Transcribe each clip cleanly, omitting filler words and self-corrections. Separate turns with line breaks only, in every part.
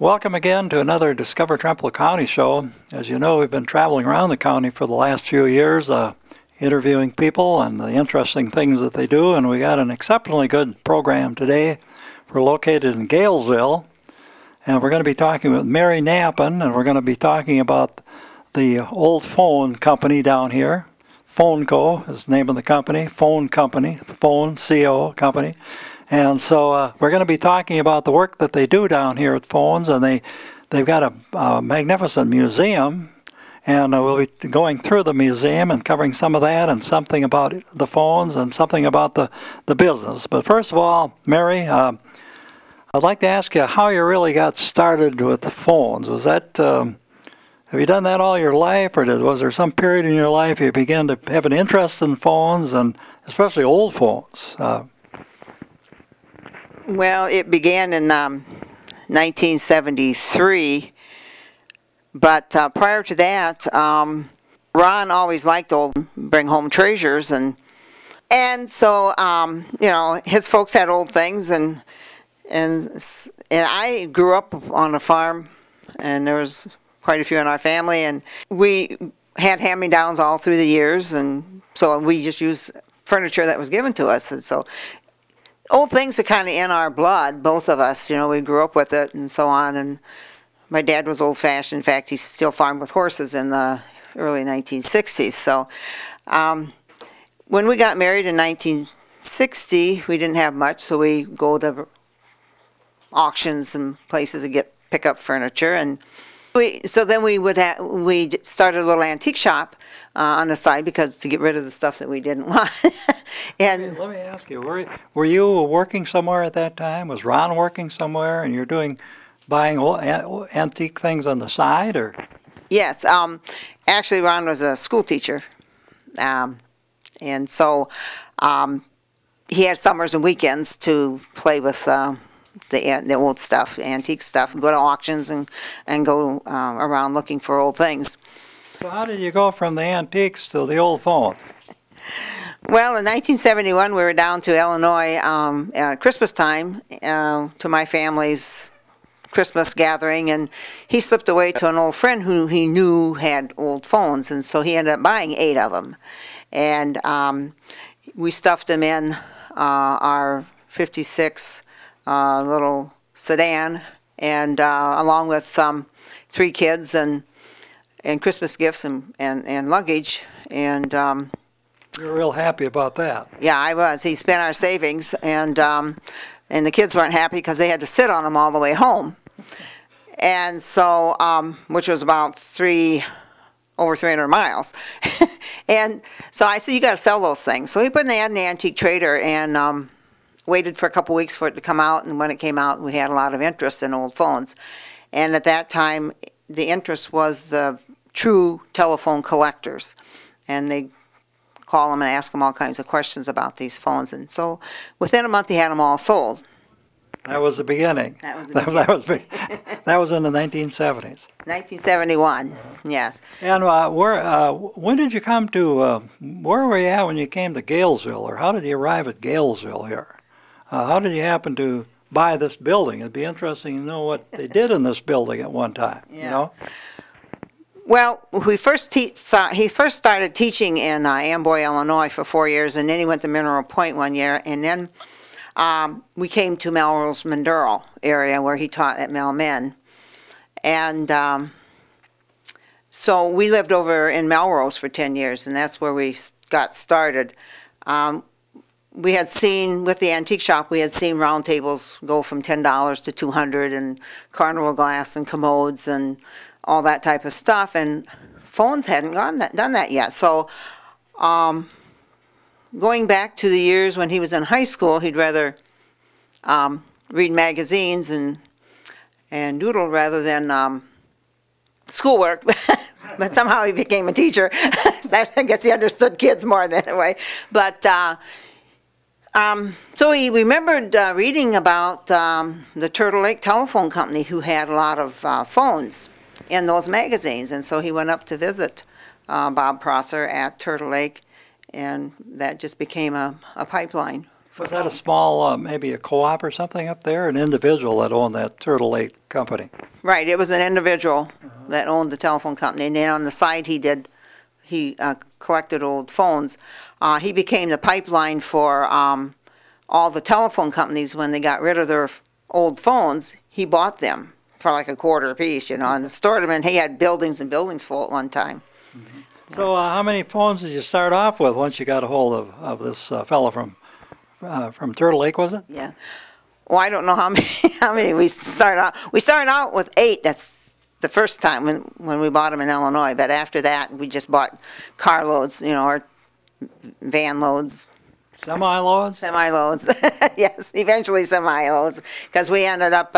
Welcome again to another Discover Trempealeau County show. As you know, we've been traveling around the county for the last few years, interviewing people and the interesting things that they do, and we got an exceptionally good program today. We're located in Galesville, and we're going to be talking with Mary Knappen, and we're going to be talking about the old phone company down here. PHONECO is the name of the company, phone company, phone, CO company. And so we're going to be talking about the work that they do down here at Phones, and they've got a magnificent museum, and we'll be going through the museum and covering some of that and something about the phones and something about the business. But first of all, Mary, I'd like to ask you how you really got started with the phones. Was that, have you done that all your life, or was there some period in your life you began to have an interest in phones, and especially old phones?
Well, it began in 1973, but prior to that, Ron always liked to bring home treasures, and so you know, his folks had old things, and I grew up on a farm, and there was quite a few in our family, and we had hand-me-downs all through the years, and so we just used furniture that was given to us, and so old things are kind of in our blood, both of us. You know, we grew up with it and so on. And my dad was old-fashioned. In fact, he still farmed with horses in the early 1960s. So when we got married in 1960, we didn't have much, so we go to auctions and places to pick up furniture. And so then we started a little antique shop on the side, because to get rid of the stuff that we didn't want. And
let me ask you, were you working somewhere at that time? Was Ron working somewhere, and you're buying old antique things on the side, or?
Yes, actually Ron was a school teacher, and so he had summers and weekends to play with the old stuff, antique stuff, and go to auctions and go around looking for old things.
So how did you go from the antiques to the old phone?
Well, in 1971, we were down to Illinois at Christmas time to my family's Christmas gathering, and he slipped away to an old friend who he knew had old phones, and so he ended up buying 8 of them. And we stuffed them in our 56 little sedan, and along with 3 kids and Christmas gifts and luggage, and
you were real happy about that.
Yeah, I was. He spent our savings, and the kids weren't happy because they had to sit on them all the way home, and so which was about over 300 miles. And so I said, you got to sell those things. So we put an ad in the antique trader, and waited for a couple weeks for it to come out, and when it came out, we had a lot of interest in old phones. And at that time, the interest was the true telephone collectors, and they call them and ask them all kinds of questions about these phones. And so within a month, he had them all sold.
That was the beginning.
That was the beginning.
That was in the 1970s.
1971, yes.
And when did you come to, where were you at when you came to Galesville, or how did you arrive at Galesville here? How did you happen to buy this building? It'd be interesting to know what they did in this building at one time,
yeah.
You know?
Well, he first started teaching in Amboy, Illinois for 4 years, and then he went to Mineral Point 1 year, and then we came to Melrose, Mandurl area, where he taught at Melmin. And so we lived over in Melrose for 10 years, and that's where we got started. We had seen, with the antique shop, we had seen round tables go from $10 to $200, and carnival glass and commodes and all that type of stuff, and phones hadn't done that yet. So going back to the years when he was in high school, he'd rather read magazines and doodle rather than schoolwork. But somehow he became a teacher. I guess he understood kids more that way. But so he remembered reading about the Turtle Lake Telephone Company, who had a lot of phones in those magazines. And so he went up to visit Bob Prosser at Turtle Lake, and that just became a pipeline
Was that a small, maybe a co-op or something up there, an individual that owned that Turtle Lake company?
Right, it was an individual that owned the telephone company, and then on the side he collected old phones. He became the pipeline for all the telephone companies. When they got rid of their old phones, he bought them for like a quarter apiece, you know, and stored them, and he had buildings and buildings full at one time.
So how many phones did you start off with once you got a hold of this fellow from Turtle Lake, was it?
Yeah. Well, I don't know how many, how many we started out. We started out with 8. That's the first time when we bought them in Illinois. But after that, we just bought carloads, you know, or van loads.
Semi-loads?
Semi-loads, yes, eventually semi-loads, because we ended up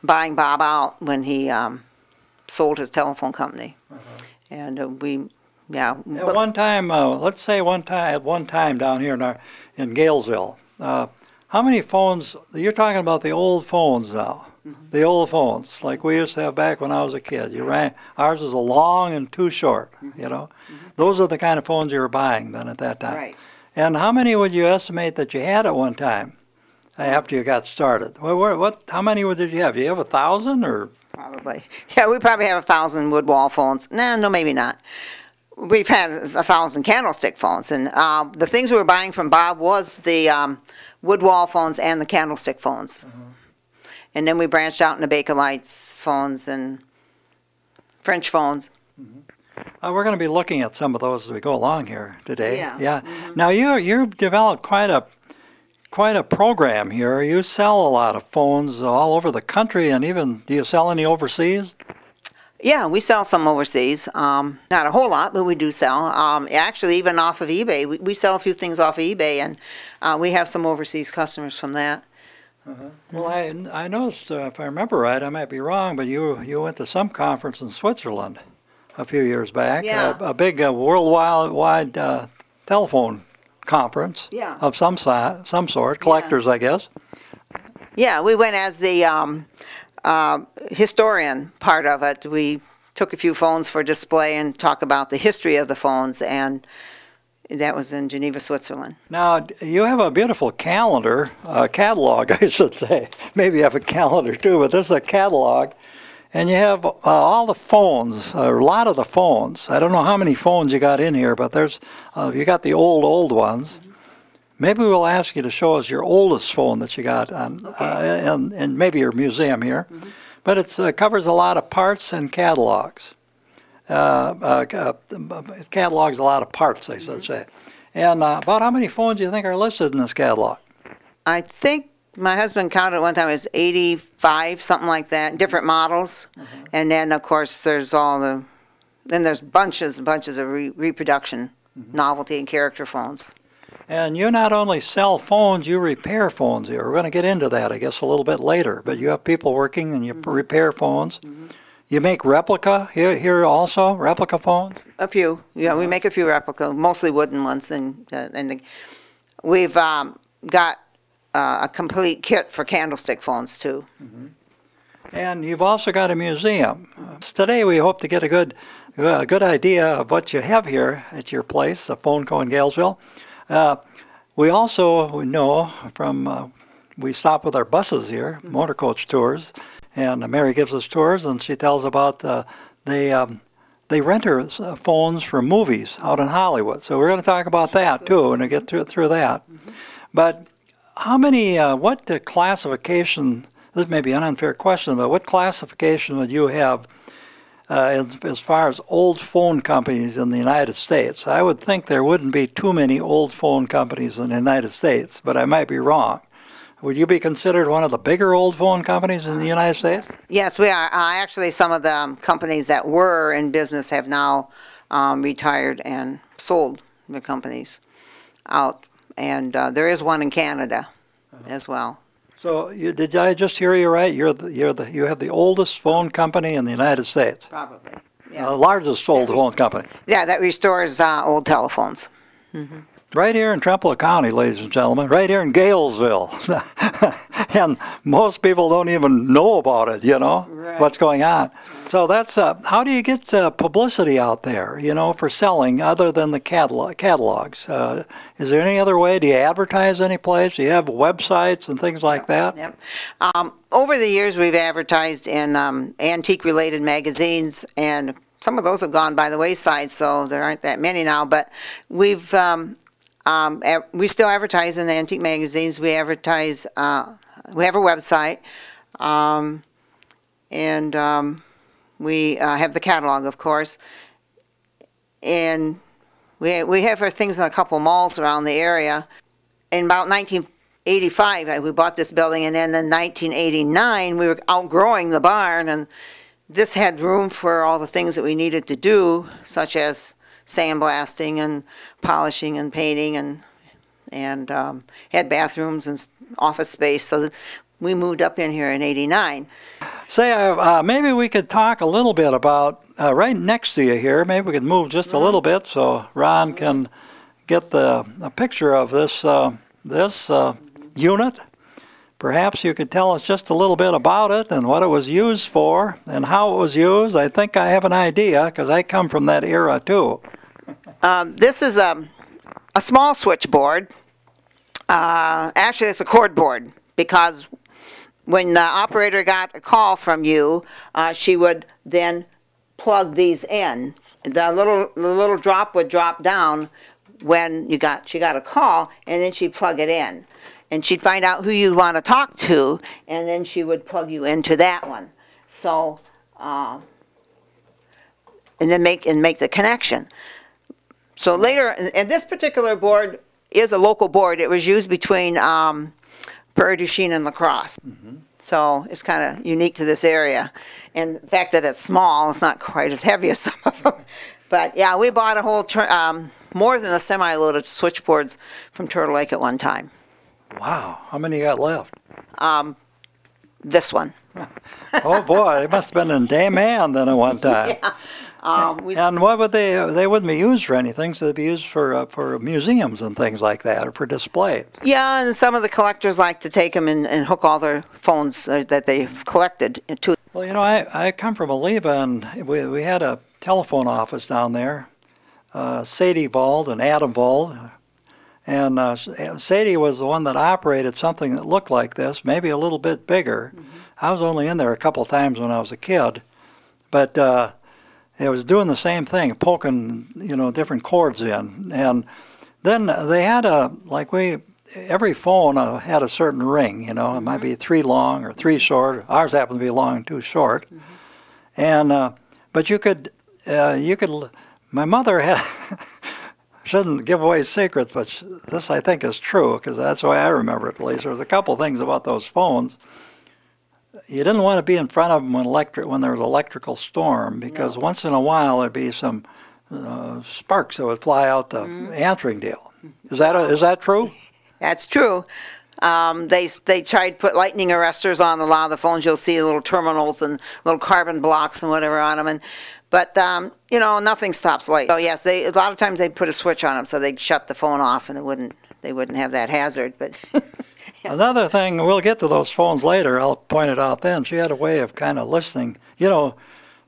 buying Bob out when he sold his telephone company. And yeah.
At one time, let's say at one time down here in Galesville, how many phones, you're talking about the old phones now, the old phones, like we used to have back when I was a kid. Ours was a long and too short, you know. Those are the kind of phones you were buying then at that time.
Right.
And how many would you estimate that you had at one time after you got started? How many did you have? Did you have 1,000 or?
Probably. Yeah, we probably have 1,000 wood wall phones. No, maybe not. We've had 1,000 candlestick phones, and the things we were buying from Bob was the wood wall phones and the candlestick phones. And then we branched out into Bakelite's phones and French phones.
We're going to be looking at some of those as we go along here today.
Yeah.
Now you've developed quite a program here. You sell a lot of phones all over the country, and even do you sell any overseas?
Yeah, we sell some overseas. Not a whole lot, but we do sell. Actually, even off of eBay, we sell a few things off of eBay, and we have some overseas customers from that.
Well, I noticed, if I remember right, I might be wrong, but you went to some conference in Switzerland a few years back.
Yeah.
A big worldwide telephone conference of some sort, collectors, I guess.
Yeah, we went as the historian part of it. We took a few phones for display and talk about the history of the phones, and that was in Geneva, Switzerland.
Now, you have a beautiful calendar, catalog, I should say. Maybe you have a calendar too, but this is a catalog. And you have all the phones, a lot of the phones. I don't know how many phones you got in here, but you got the old ones. Maybe we'll ask you to show us your oldest phone that you got in maybe your museum here. But it covers a lot of parts and catalogs. Catalogs a lot of parts, I should say. And about how many phones do you think are listed in this catalog?
I think my husband counted one time, it was 85, something like that, different models. And then, of course, there's there's bunches and bunches of reproduction, novelty and character phones.
And you not only sell phones, you repair phones here. We're going to get into that, I guess, a little bit later. But you have people working and you repair phones. You make replica here also, replica phones?
A few. Yeah, we make a few replica, mostly wooden ones. We've got a complete kit for candlestick phones, too.
And you've also got a museum. Today we hope to get a good idea of what you have here at your place, the PHONECO in Galesville. We also know from, we stop with our buses here, motor coach tours, and Mary gives us tours, and she tells about they rent her phones for movies out in Hollywood. So we're going to talk about that too, and get through that. But how many, what classification, this may be an unfair question, but what classification would you have as far as old phone companies in the United States? I would think there wouldn't be too many old phone companies in the United States, but I might be wrong. Would you be considered one of the bigger old phone companies in the United States?
Yes, we are. Actually, some of the companies that were in business have now retired and sold their companies out. And there is one in Canada as well.
So did I just hear you right? You have the oldest phone company in the United States.
Probably. Yeah.
The largest old phone company.
Yeah, that restores old telephones.
Right here in Trempealeau County, ladies and gentlemen, right here in Galesville. And most people don't even know about it, you know,
Right.
what's going on. So that's, how do you get publicity out there, you know, for selling other than the catalogs? Is there any other way? Do you advertise any place? Do you have websites and things like that?
Yep. Over the years, we've advertised in antique-related magazines, and some of those have gone by the wayside, so there aren't that many now. But we've we still advertise in the antique magazines. We advertise. We have a website, and we have the catalog, of course, and we have our things in a couple malls around the area. In about 1985, we bought this building, and then in 1989, we were outgrowing the barn, and this had room for all the things that we needed to do, such as sandblasting and polishing and painting, and had bathrooms and office space. So we moved up in here in '89.
Say, maybe we could talk a little bit about, right next to you here, maybe we could move just a little bit so Ron can get a picture of this, this unit. Perhaps you could tell us just a little bit about it and what it was used for and how it was used. I think I have an idea because I come from that era too.
This is a small switchboard. Actually, it's a cord board, because when the operator got a call from you, she would then plug these in. The little drop would drop down when she got a call, and then she'd plug it in. And she'd find out who you want to talk to, and then she would plug you into that one. So, and then make the connection. So later, and this particular board is a local board. It was used between Prairie du Chien and La Crosse. Mm-hmm. So it's kind of unique to this area. And the fact that it's small, it's not quite as heavy as some of them. But yeah, we bought a whole, more than a semi-load of switchboards from Turtle Lake at one time.
Wow, how many you got left?
This one.
Oh boy, they must have been in demand then at one time.
Yeah.
And what would they wouldn't be used for anything, so they'd be used for museums and things like that, or for display.
Yeah, and some of the collectors like to take them and hook all their phones that they've collected to.
Well, you know, I come from Oliva, and we had a telephone office down there, Sadie Vald and Adam Vald. And Sadie was the one that operated something that looked like this, maybe a little bit bigger. Mm-hmm. I was only in there a couple of times when I was a kid, but it was doing the same thing, poking, you know, different cords in. And then they had every phone had a certain ring, you know. Mm-hmm. It might be 3 long or 3 short. Ours happened to be long and 2 short. Mm-hmm. And but you could, my mother had. Shouldn't give away secrets, but this I think is true, because that's the way I remember it at least. There was a couple things about those phones. You didn't want to be in front of them when there was an electrical storm, because once in a while there'd be some sparks that would fly out the answering deal. Is that true?
That's true. They tried to put lightning arresters on a lot of the phones. You'll see little terminals and little carbon blocks and whatever on them. But you know, nothing stops light. So yes, a lot of times they put a switch on them so they'd shut the phone off, and they wouldn't have that hazard. But yeah.
Another thing, we'll get to those phones later. I'll point it out then. She had a way of kind of listening. You know,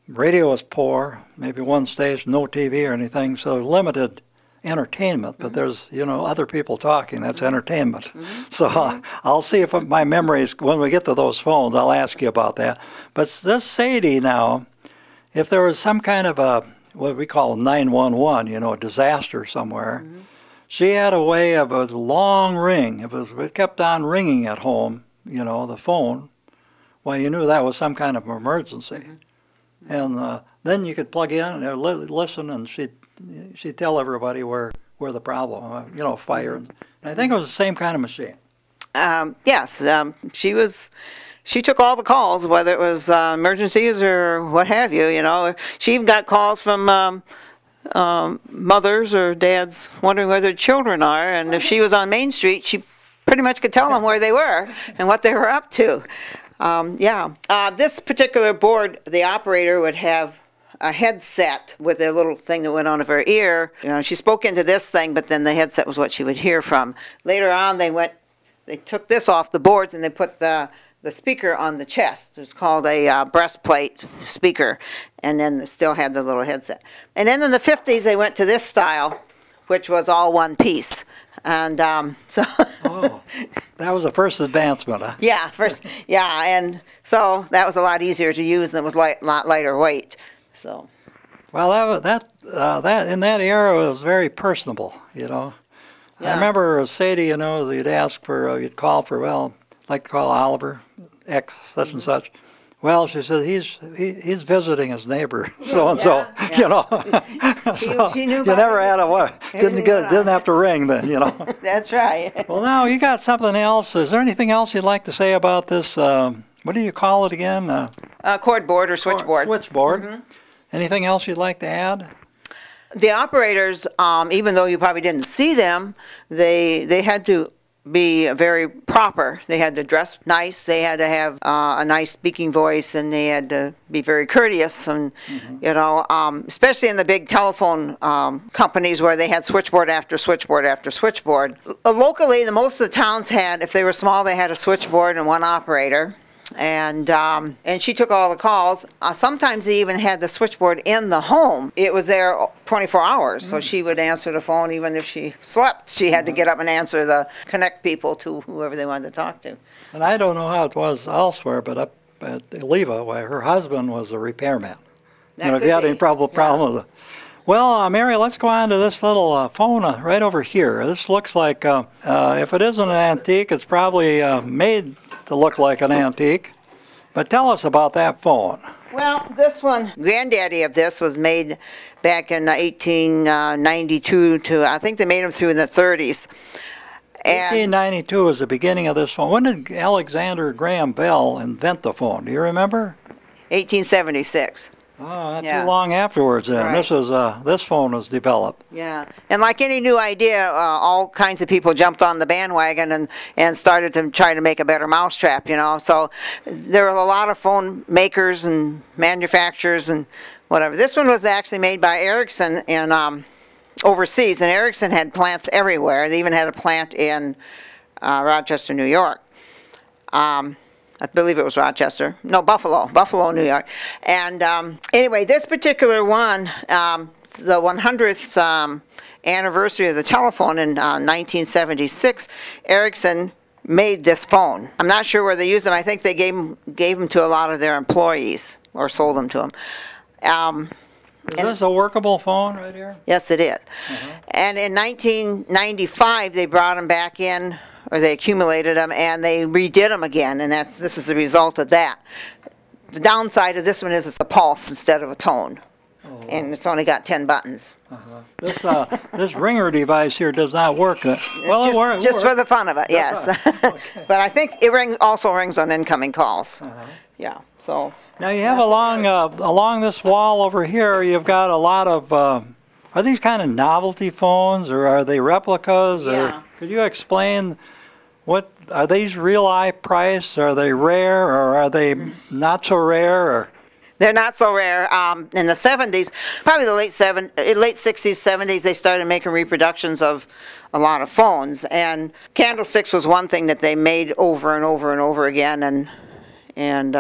radio was poor, maybe one station, no TV or anything, so limited entertainment. But there's, you know, other people talking. That's entertainment. Mm-hmm. So I'll see if my memories, when we get to those phones, I'll ask you about that. But this Sadie now. If there was some kind of what we call 911, you know, a disaster somewhere, she had a way of a long ring. If it kept on ringing at home, you know, the phone, well, you knew that was some kind of emergency. And then you could plug in and listen, and she'd tell everybody where the problem, you know, fire. And I think it was the same kind of machine.
Yes, she took all the calls, whether it was emergencies or what have you, you know. She even got calls from mothers or dads wondering where their children are, and if she was on Main Street, she pretty much could tell them where they were and what they were up to. This particular board, the operator would have a headset with a little thing that went on of her ear. You know, she spoke into this thing, but then the headset was what she would hear from. Later on, they took this off the boards and they put the speaker on the chest. It was called a breastplate speaker, and then they still had the little headset. And then in the 50s, they went to this style, which was all one piece. And so
Oh, that was the first advancement, huh?
yeah, and so that was a lot easier to use, and it was a lot lighter weight. So,
Well, that in that era it was very personable, you know.
Yeah.
I remember Sadie, you know, you'd ask for, you'd call for, well, like to call Oliver X such and such. Well, she said he's visiting his neighbor, so and so, you know. So
she knew
you
about
never
it.
had a didn't have to ring then, you know.
That's right.
Well, now you got something else. Is there anything else you'd like to say about this? What do you call it again?
Cord board or switchboard.
Switchboard. Anything else you'd like to add?
The operators, even though you probably didn't see them, they had to be very proper. They had to dress nice. They had to have a nice speaking voice, and they had to be very courteous. And you know, especially in the big telephone companies where they had switchboard after switchboard after switchboard. Locally, most of the towns had, if they were small, they had a switchboard and one operator. And she took all the calls. Sometimes they even had the switchboard in the home. It was there 24 hours, so she would answer the phone even if she slept. She had to get up and connect people to whoever they wanted to talk to.
And I don't know how it was elsewhere, but up at Eliva, where her husband was a repairman.
That
You know, if
could
you had
be.
any problem with it. Well, Mary, let's go on to this little phone right over here. This looks like, if it isn't an antique, it's probably made to look like an antique. But tell us about that phone.
Well, this one, granddaddy of this was made back in 1892 to, I think they made them through in the 30s. And
1892 was the beginning of this phone. When did Alexander Graham Bell invent the phone? Do you remember?
1876.
Oh, not
Yeah.
too long afterwards then.
Right.
This phone was developed.
Yeah, and like any new idea, all kinds of people jumped on the bandwagon and started to try to make a better mousetrap, you know. So there were a lot of phone makers and manufacturers and whatever. This one was actually made by Ericsson in overseas, and Ericsson had plants everywhere. They even had a plant in Rochester, New York. I believe it was Rochester. No, Buffalo, New York. And anyway, this particular one, the 100th anniversary of the telephone in 1976, Ericsson made this phone. I'm not sure where they used them. I think they gave them to a lot of their employees or sold them to them.
Is this a workable phone right here?
Yes, it is. And in 1995, they brought them back in, or they accumulated them, and they redid them again, and this is the result of that. The downside of this one is it's a pulse instead of a tone, and it's only got 10 buttons.
This ringer device here does not work. Well, it works.
Just for the fun of it, yes. But I think it also rings on incoming calls. Yeah, so.
Now you have along this wall over here, you've got a lot of, are these kind of novelty phones, or are they replicas? Or
Yeah.
could you explain, what are these real high price? Are they rare, or are they not so rare? Or?
They're not so rare. In the 70s, probably the late 60s, 70s, they started making reproductions of a lot of phones. And candlesticks was one thing that they made over and over and over again. And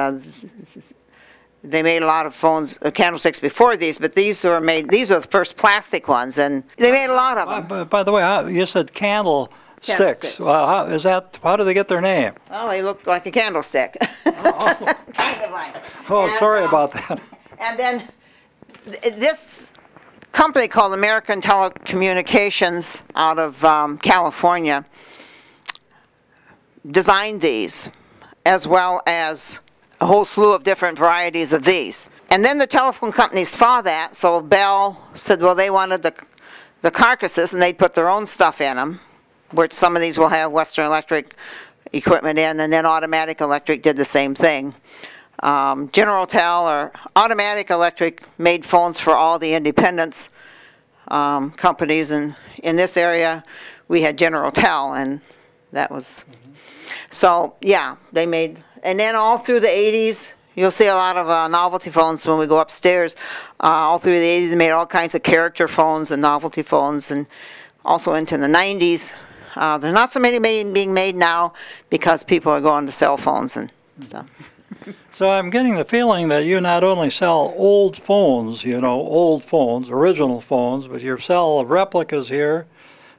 they made a lot of phones, candlesticks before these, but these are the first plastic ones, and they made a lot of them.
By the way, you said candlesticks.
Candlesticks.
Well, how do they get their name?
Oh, they look like a candlestick. Kind of like.
Oh,
And,
sorry about that.
And then this company called American Telecommunications out of California designed these, as well as a whole slew of different varieties of these. And then the telephone companies saw that, so Bell said, well, they wanted the carcasses, and they'd put their own stuff in them, which some of these will have Western Electric equipment in, and then Automatic Electric did the same thing. General Tel or Automatic Electric made phones for all the independents companies, and in this area we had General Tel, and that was, so yeah, they made, and then all through the 80s, You'll see a lot of novelty phones when we go upstairs. All through the 80s, they made all kinds of character phones and novelty phones, and also into the 90s. There's not so many being made now because people are going to cell phones and stuff.
So I'm getting the feeling that you not only sell old phones, you know, old phones, original phones, but you sell replicas here,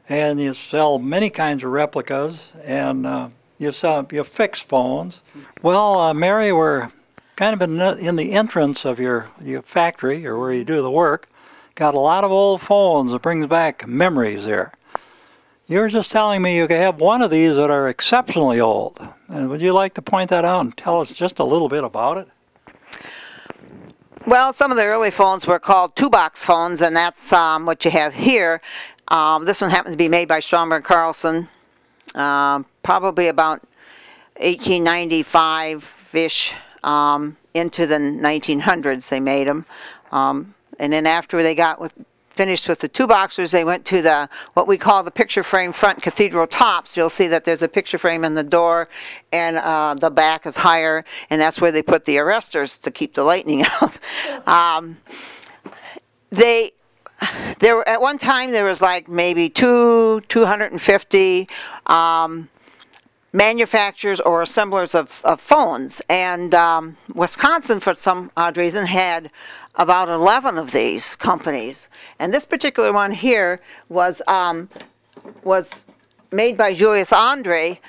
and you sell many kinds of replicas, and you fix phones. Well, Mary, we're kind of in the entrance of your factory, or where you do the work. Got a lot of old phones. It brings back memories there. You were just telling me you have one of these that are exceptionally old. And would you like to point that out and tell us just a little bit about it?
Well, some of the early phones were called two-box phones, and that's what you have here. This one happens to be made by Stromberg Carlson, probably about 1895-ish. Into the 1900s they made them, and then after they finished with the two boxers, they went to what we call the picture frame front cathedral tops. You'll see that there's a picture frame in the door, and the back is higher, and that's where they put the arresters to keep the lightning out. There were, at one time there was like maybe 250 manufacturers or assemblers of phones, and Wisconsin, for some odd reason, had about 11 of these companies. And this particular one here was made by Julius Andre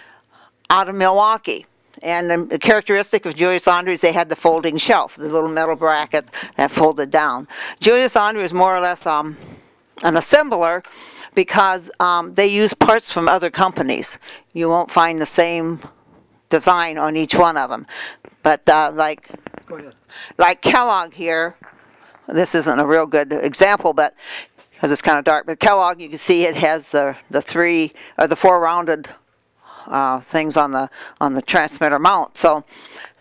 out of Milwaukee. And the characteristic of Julius Andre is they had the folding shelf, the little metal bracket that folded down. Julius Andre is more or less an assembler, because they use parts from other companies. You won't find the same design on each one of them. But like Kellogg here, this isn't a real good example, but because it's kind of dark, but Kellogg, you can see it has the four rounded things on the transmitter mount. So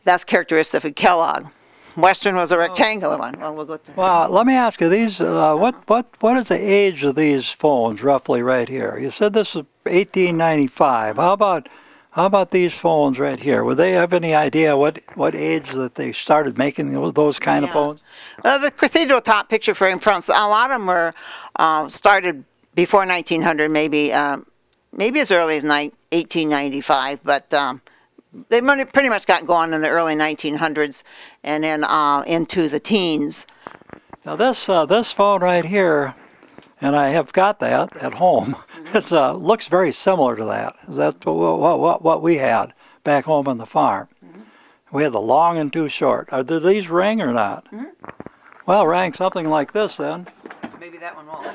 that's characteristic of Kellogg. Western was a rectangular one. Well, we'll go to
Well, let me ask you, these what is the age of these phones roughly right here? You said this is 1895. How about these phones right here? Would they have any idea what age that they started making those kind of phones?
The cathedral top picture frame fronts, a lot of them were started before 1900, maybe as early as 1895, but they pretty much got going in the early 1900s, and then into the teens.
Now this phone right here, and I have got that at home. It looks very similar to that. Is that what we had back home on the farm? We had the long and too short. Do these ring or not? Well, rang something like this then.
Maybe that one won't.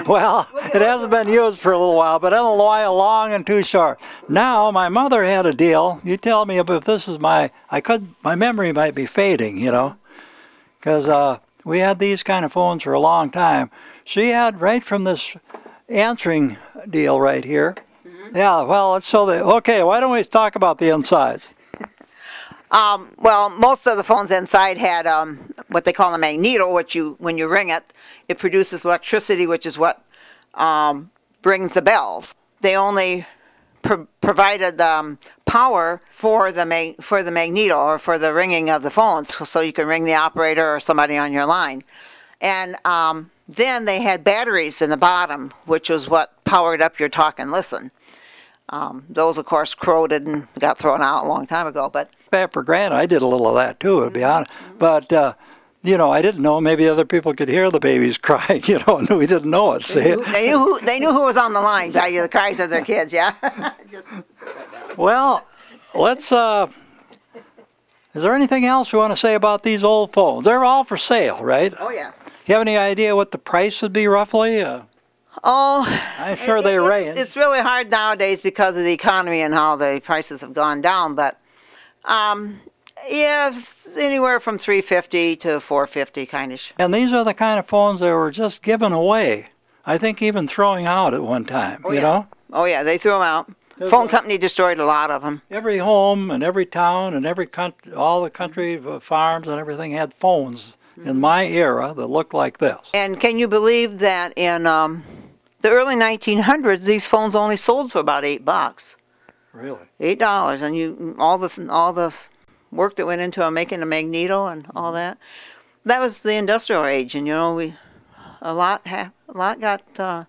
Well, it hasn't been used for a little while, but it'll lie long and too short. Now, my mother had a deal. You tell me if this is my memory might be fading, you know, because we had these kind of phones for a long time. She had right from this answering deal right here. Yeah, well, okay, why don't we talk about the insides?
Well, most of the phones inside had what they call a magneto, which when you ring it, it produces electricity, which is what brings the bells. They only provided power for the magneto, or for the ringing of the phones, so you can ring the operator or somebody on your line. And then they had batteries in the bottom, which was what powered up your talk and listen. Those, of course, corroded and got thrown out a long time ago. But
that for granted, I did a little of that too, to be honest. But you know, I didn't know. Maybe other people could hear the babies crying. You know, and we didn't know it. See,
they knew who was on the line by the cries of their kids. Yeah. Just
well, let's. Is there anything else you want to say about these old phones? They're all for sale, right?
Oh yes.
You have any idea what the price would be roughly?
Oh,
I'm sure they range.
It's really hard nowadays because of the economy and how the prices have gone down. But yeah, it's anywhere from $350 to $450 kind of.
And these are the kind of phones that were just given away. I think even throwing out at one time.
Oh,
you know?
Oh yeah, they threw them out. Phone company destroyed a lot of them.
Every home and every town and every all the country farms and everything had phones in my era that looked like this.
And can you believe that in the early 1900s, these phones only sold for about $8?
Really?
$8, and you all the work that went into making a magneto and all that. That was the industrial age, and a lot got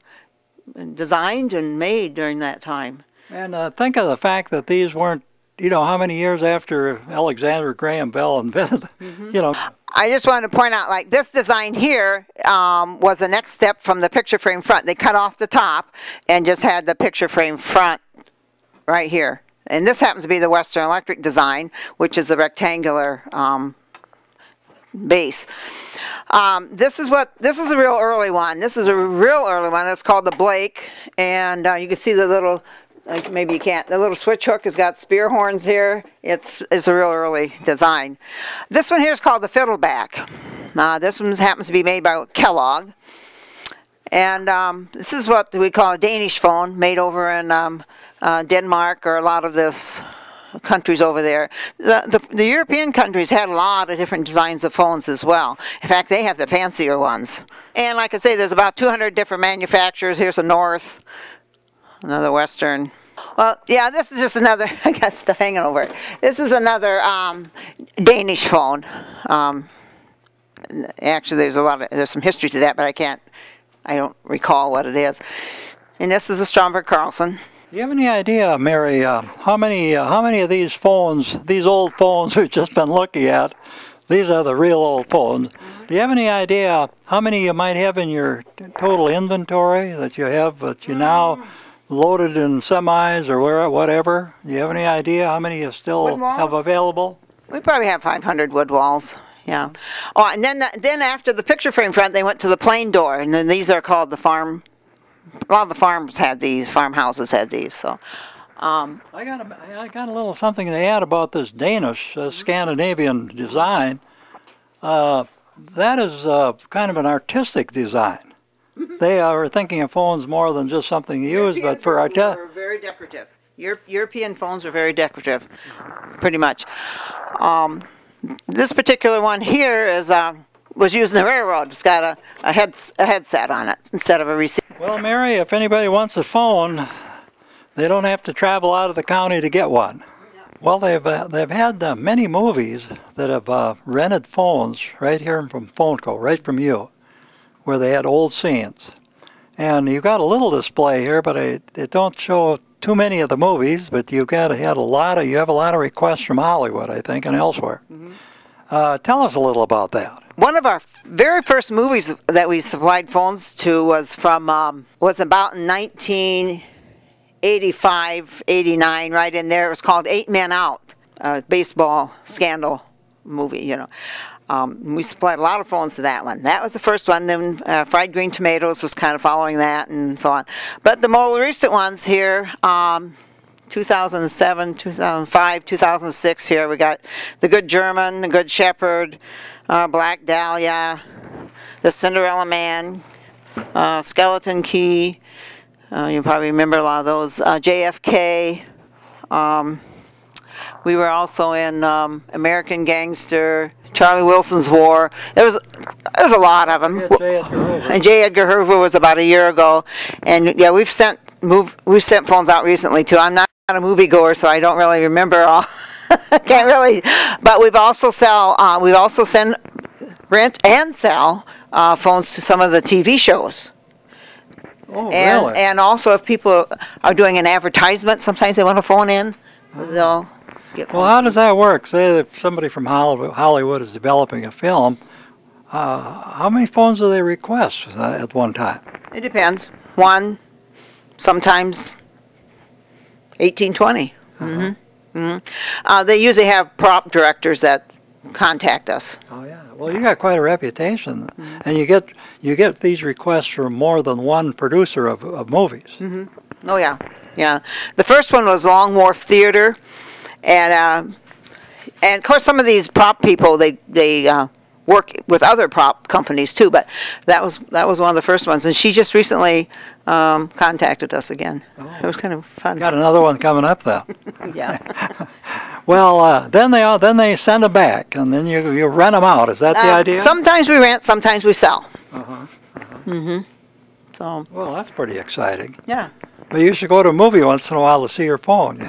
designed and made during that time.
And think of the fact that these weren't, how many years after Alexander Graham Bell invented,
I just wanted to point out, like this design here was the next step from the picture frame front. They cut off the top and just had the picture frame front right here. And this happens to be the Western Electric design, which is the rectangular base. This is a real early one. This is a real early one. It's called the Blake, and you can see the little, maybe you can't, the little switch hook has got spear horns here. It's a real early design. This one here is called the Fiddleback. This one happens to be made by Kellogg, and this is what we call a Danish phone, made over in Denmark, or a lot of this countries over there. The European countries had a lot of different designs of phones as well. In fact, they have the fancier ones. And like I say, there's about 200 different manufacturers. Here's a North, another Western. Well, yeah, this is just another, I got stuff hanging over it. This is another Danish phone. Actually, there's some history to that, but I don't recall what it is. And this is a Stromberg Carlson.
Do you have any idea, Mary, how many of these phones, these old phones we've just been looking at, these are the real old phones. Do you have any idea how many you might have in your total inventory that you have, that you now loaded in semis or whatever? Do you have any idea how many you still have available?
We probably have 500 wood walls. Yeah. Oh, and then after the picture frame front, they went to the plain door, and then these are called the farm. A lot of the farms had these, farmhouses had these. So,
I got a little something to add about this Danish Scandinavian design. That is kind of an artistic design. They are thinking of phones more than just something to use, but for
are very decorative. European phones are very decorative, pretty much. This particular one here was used in the railroad. It's got a headset on it instead of a receiver.
Well, Mary, if anybody wants a phone, they don't have to travel out of the county to get one. Well, they've had many movies that have rented phones right here from PHONECO, right from you, where they had old scenes. And you've got a little display here, but it don't show too many of the movies. But you have a lot of requests from Hollywood, I think, and elsewhere. Tell us a little about that.
One of our very first movies that we supplied phones to was about in 1985, 89, right in there. It was called 8 Men Out, a baseball scandal movie, We supplied a lot of phones to that one. That was the first one. Then Fried Green Tomatoes was kind of following that, and so on. But the more recent ones here, 2007, 2005, 2006 here, we got The Good German, The Good Shepherd, Black Dahlia, The Cinderella Man, Skeleton Key, you probably remember a lot of those, JFK. We were also in American Gangster, Charlie Wilson's War. There was a lot of them. And J. Edgar Hoover was about a year ago. And yeah, we've sent phones out recently too. I'm not a moviegoer, so I don't really remember all. Can't really. But we've also rent and sell phones to some of the TV shows.
Oh, really?
And also, if people are doing an advertisement, sometimes they want to phone in. They'll get.
Well, how does that work? Say if somebody from Hollywood is developing a film, how many phones do they request at one time?
It depends. One, sometimes 18, 20. They usually have prop directors that contact us.
Oh yeah. Well, you got quite a reputation, and you get these requests from more than one producer of movies.
Oh yeah, yeah. The first one was Long Wharf Theater, and of course some of these prop people they work with other prop companies too. But that was one of the first ones, and she just recently contacted us again. Oh. It was kind of fun.
Got another one coming up though.
Yeah.
Well, then they send them back, and then you rent them out. Is that the idea?
Sometimes we rent, sometimes we sell.
Uh-huh.
So.
Well, that's pretty exciting.
Yeah.
But you should go to a movie once in a while to see your phone.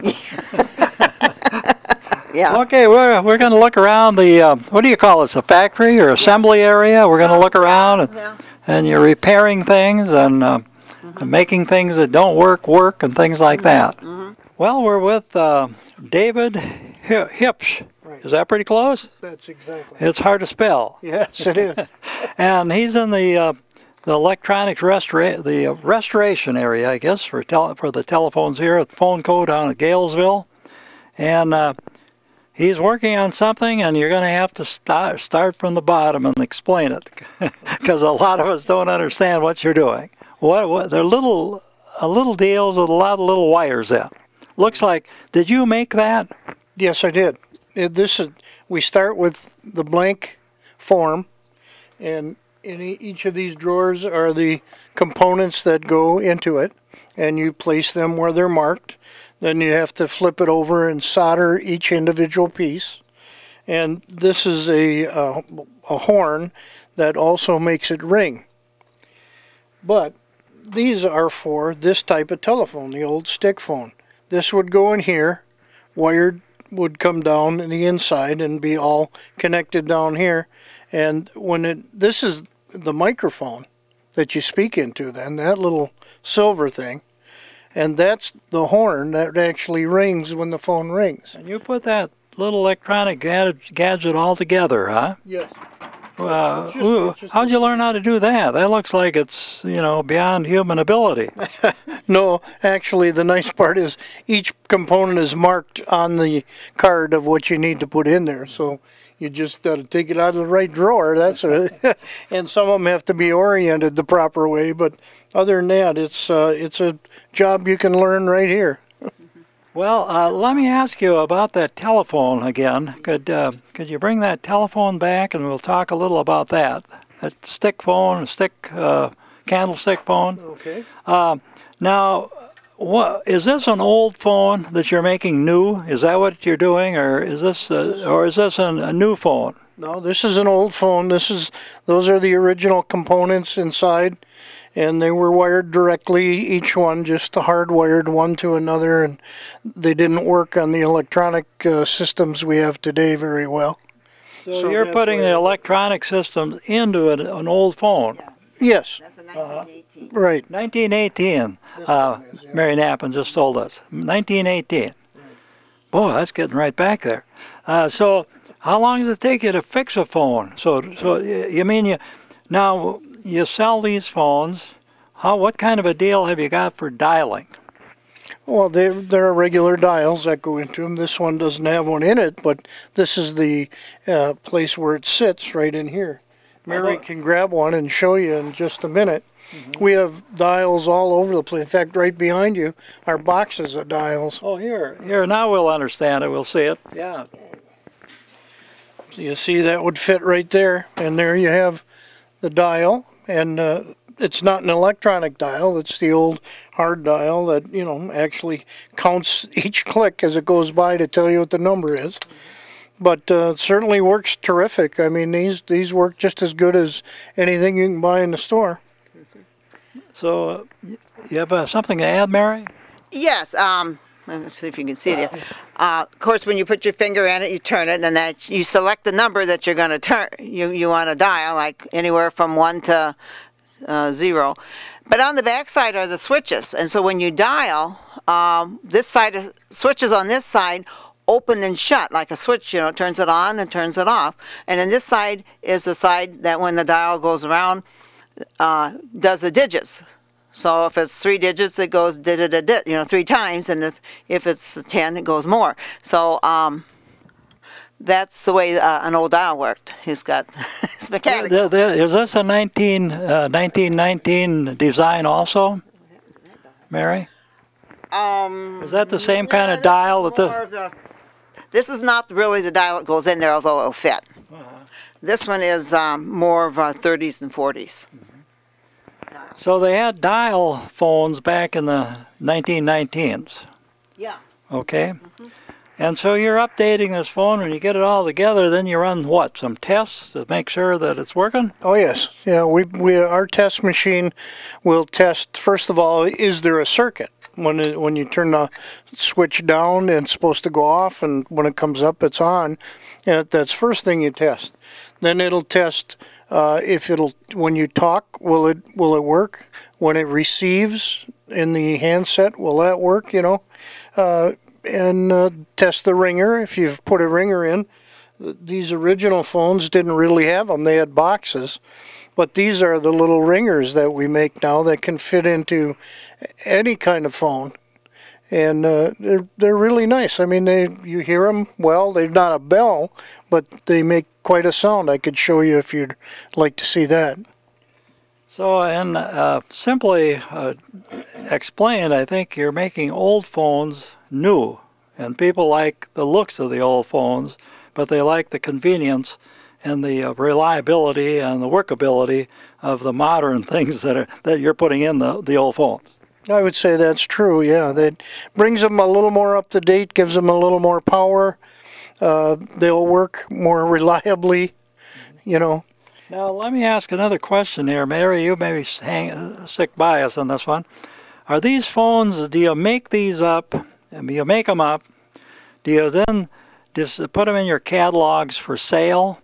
Yeah.
Okay, we're going to look around the, what do you call this, a factory or assembly area? We're going to look around, and you're repairing things and making things that don't work and things like that. Well, we're with David Hipsch.
Right.
Is that pretty close?
That's exactly.
It's hard to spell.
Yes, it is.
And he's in the electronics restoration area, I guess, for the telephones here at PHONECO down at Galesville. And he's working on something, and you're going to have to start from the bottom and explain it, because a lot of us don't understand what you're doing. They're little deals with a lot of little wires in. Looks like, did you make that?
Yes, I did. We start with the blank form, and in each of these drawers are the components that go into it, and you place them where they're marked. Then you have to flip it over and solder each individual piece. And this is a horn that also makes it ring. But these are for this type of telephone, the old stick phone. This would go in here, wired would come down in the inside and be all connected down here. And this is the microphone that you speak into then, that little silver thing. And that's the horn that actually rings when the phone rings.
And you put that little electronic gadget all together, huh?
Yes.
How'd you learn how to do that? That looks like it's, beyond human ability.
No, actually the nice part is each component is marked on the card of what you need to put in there. So you just got to take it out of the right drawer. That's and some of them have to be oriented the proper way. But other than that, it's a job you can learn right here.
Well, let me ask you about that telephone again. Could you bring that telephone back, and we'll talk a little about that? That stick phone, candlestick phone.
Okay.
Now, is this an old phone that you're making new? Is that what you're doing, or is this a new phone?
No, this is an old phone. Those are the original components inside, and they were wired directly, each one just hardwired one to another, and they didn't work on the electronic systems we have today very well.
So you're putting the electronic systems into an old phone?
Yes.
That's a 1918.
Right.
1918, Mary Knappen just told us. 1918. Boy, that's getting right back there. So how long does it take you to fix a phone? So you mean now you sell these phones. What kind of a deal have you got for dialing?
Well, there are regular dials that go into them. This one doesn't have one in it, but this is the place where it sits right in here. Mary can grab one and show you in just a minute. Mm-hmm. We have dials all over the place. In fact, right behind you are boxes of dials.
Oh, here. Now we'll understand it. We'll see it. Yeah.
You see that would fit right there, and there you have the dial, and it's not an electronic dial. It's the old hard dial that actually counts each click as it goes by to tell you what the number is. But it certainly works terrific. I mean, these work just as good as anything you can buy in the store.
So you have something to add, Mary?
Yes. Let's see if you can see it here. Of course, when you put your finger in it, you turn it, and then you select the number that you're going to turn. You want to dial, like anywhere from 1 to 0. But on the back side are the switches, and so when you dial, this side switches on this side open and shut like a switch. It turns it on and turns it off. And then this side is the side that when the dial goes around, does the digits. So if it's 3 digits, it goes 3 times, and if it's 10, it goes more. So that's the way an old dial worked. He's got it's mechanical.
Is this a 1919 design also, Mary? Is that the same kind of dial that
this is not really the dial that goes in there, although it'll fit. This one is more of 30s and 40s.
So they had dial phones back in the 1919s.
Yeah.
Okay. And so you're updating this phone. When you get it all together, then you run what? Some tests to make sure that it's working?
Oh yes. Yeah. Our test machine will test, first of all, is there a circuit? When you turn the switch down, it's supposed to go off, and when it comes up, it's on. And that's first thing you test. Then it'll test when you talk, will it work? When it receives in the handset, will that work? You know, and test the ringer if you've put a ringer in. These original phones didn't really have them; they had boxes. But these are the little ringers that we make now that can fit into any kind of phone, and they're really nice. I mean, you hear them well. They're not a bell, but they make quite a sound. I could show you if you'd like to see that.
So, and simply explained, I think you're making old phones new, and people like the looks of the old phones, but they like the convenience and the reliability and the workability of the modern things that you're putting in the old phones.
I would say that's true, yeah. That brings them a little more up to date, gives them a little more power. They'll work more reliably, you know.
Now, let me ask another question here. Mary, you maybe stick by us on this one. Are these phones, do you make these up, and you make them up, do you then just put them in your catalogs for sale?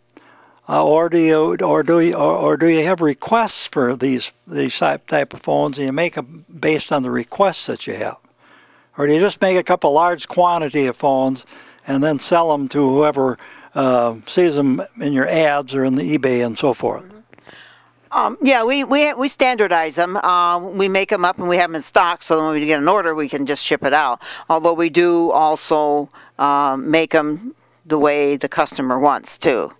Or do you have requests for these type of phones, and you make them based on the requests that you have? Or do you just make a couple large quantity of phones and then sell them to whoever sees them in your ads or in the eBay and so forth?
Yeah, we standardize them. We make them up and we have them in stock, so when we get an order, we can just ship it out. Although we do also make them the way the customer wants too.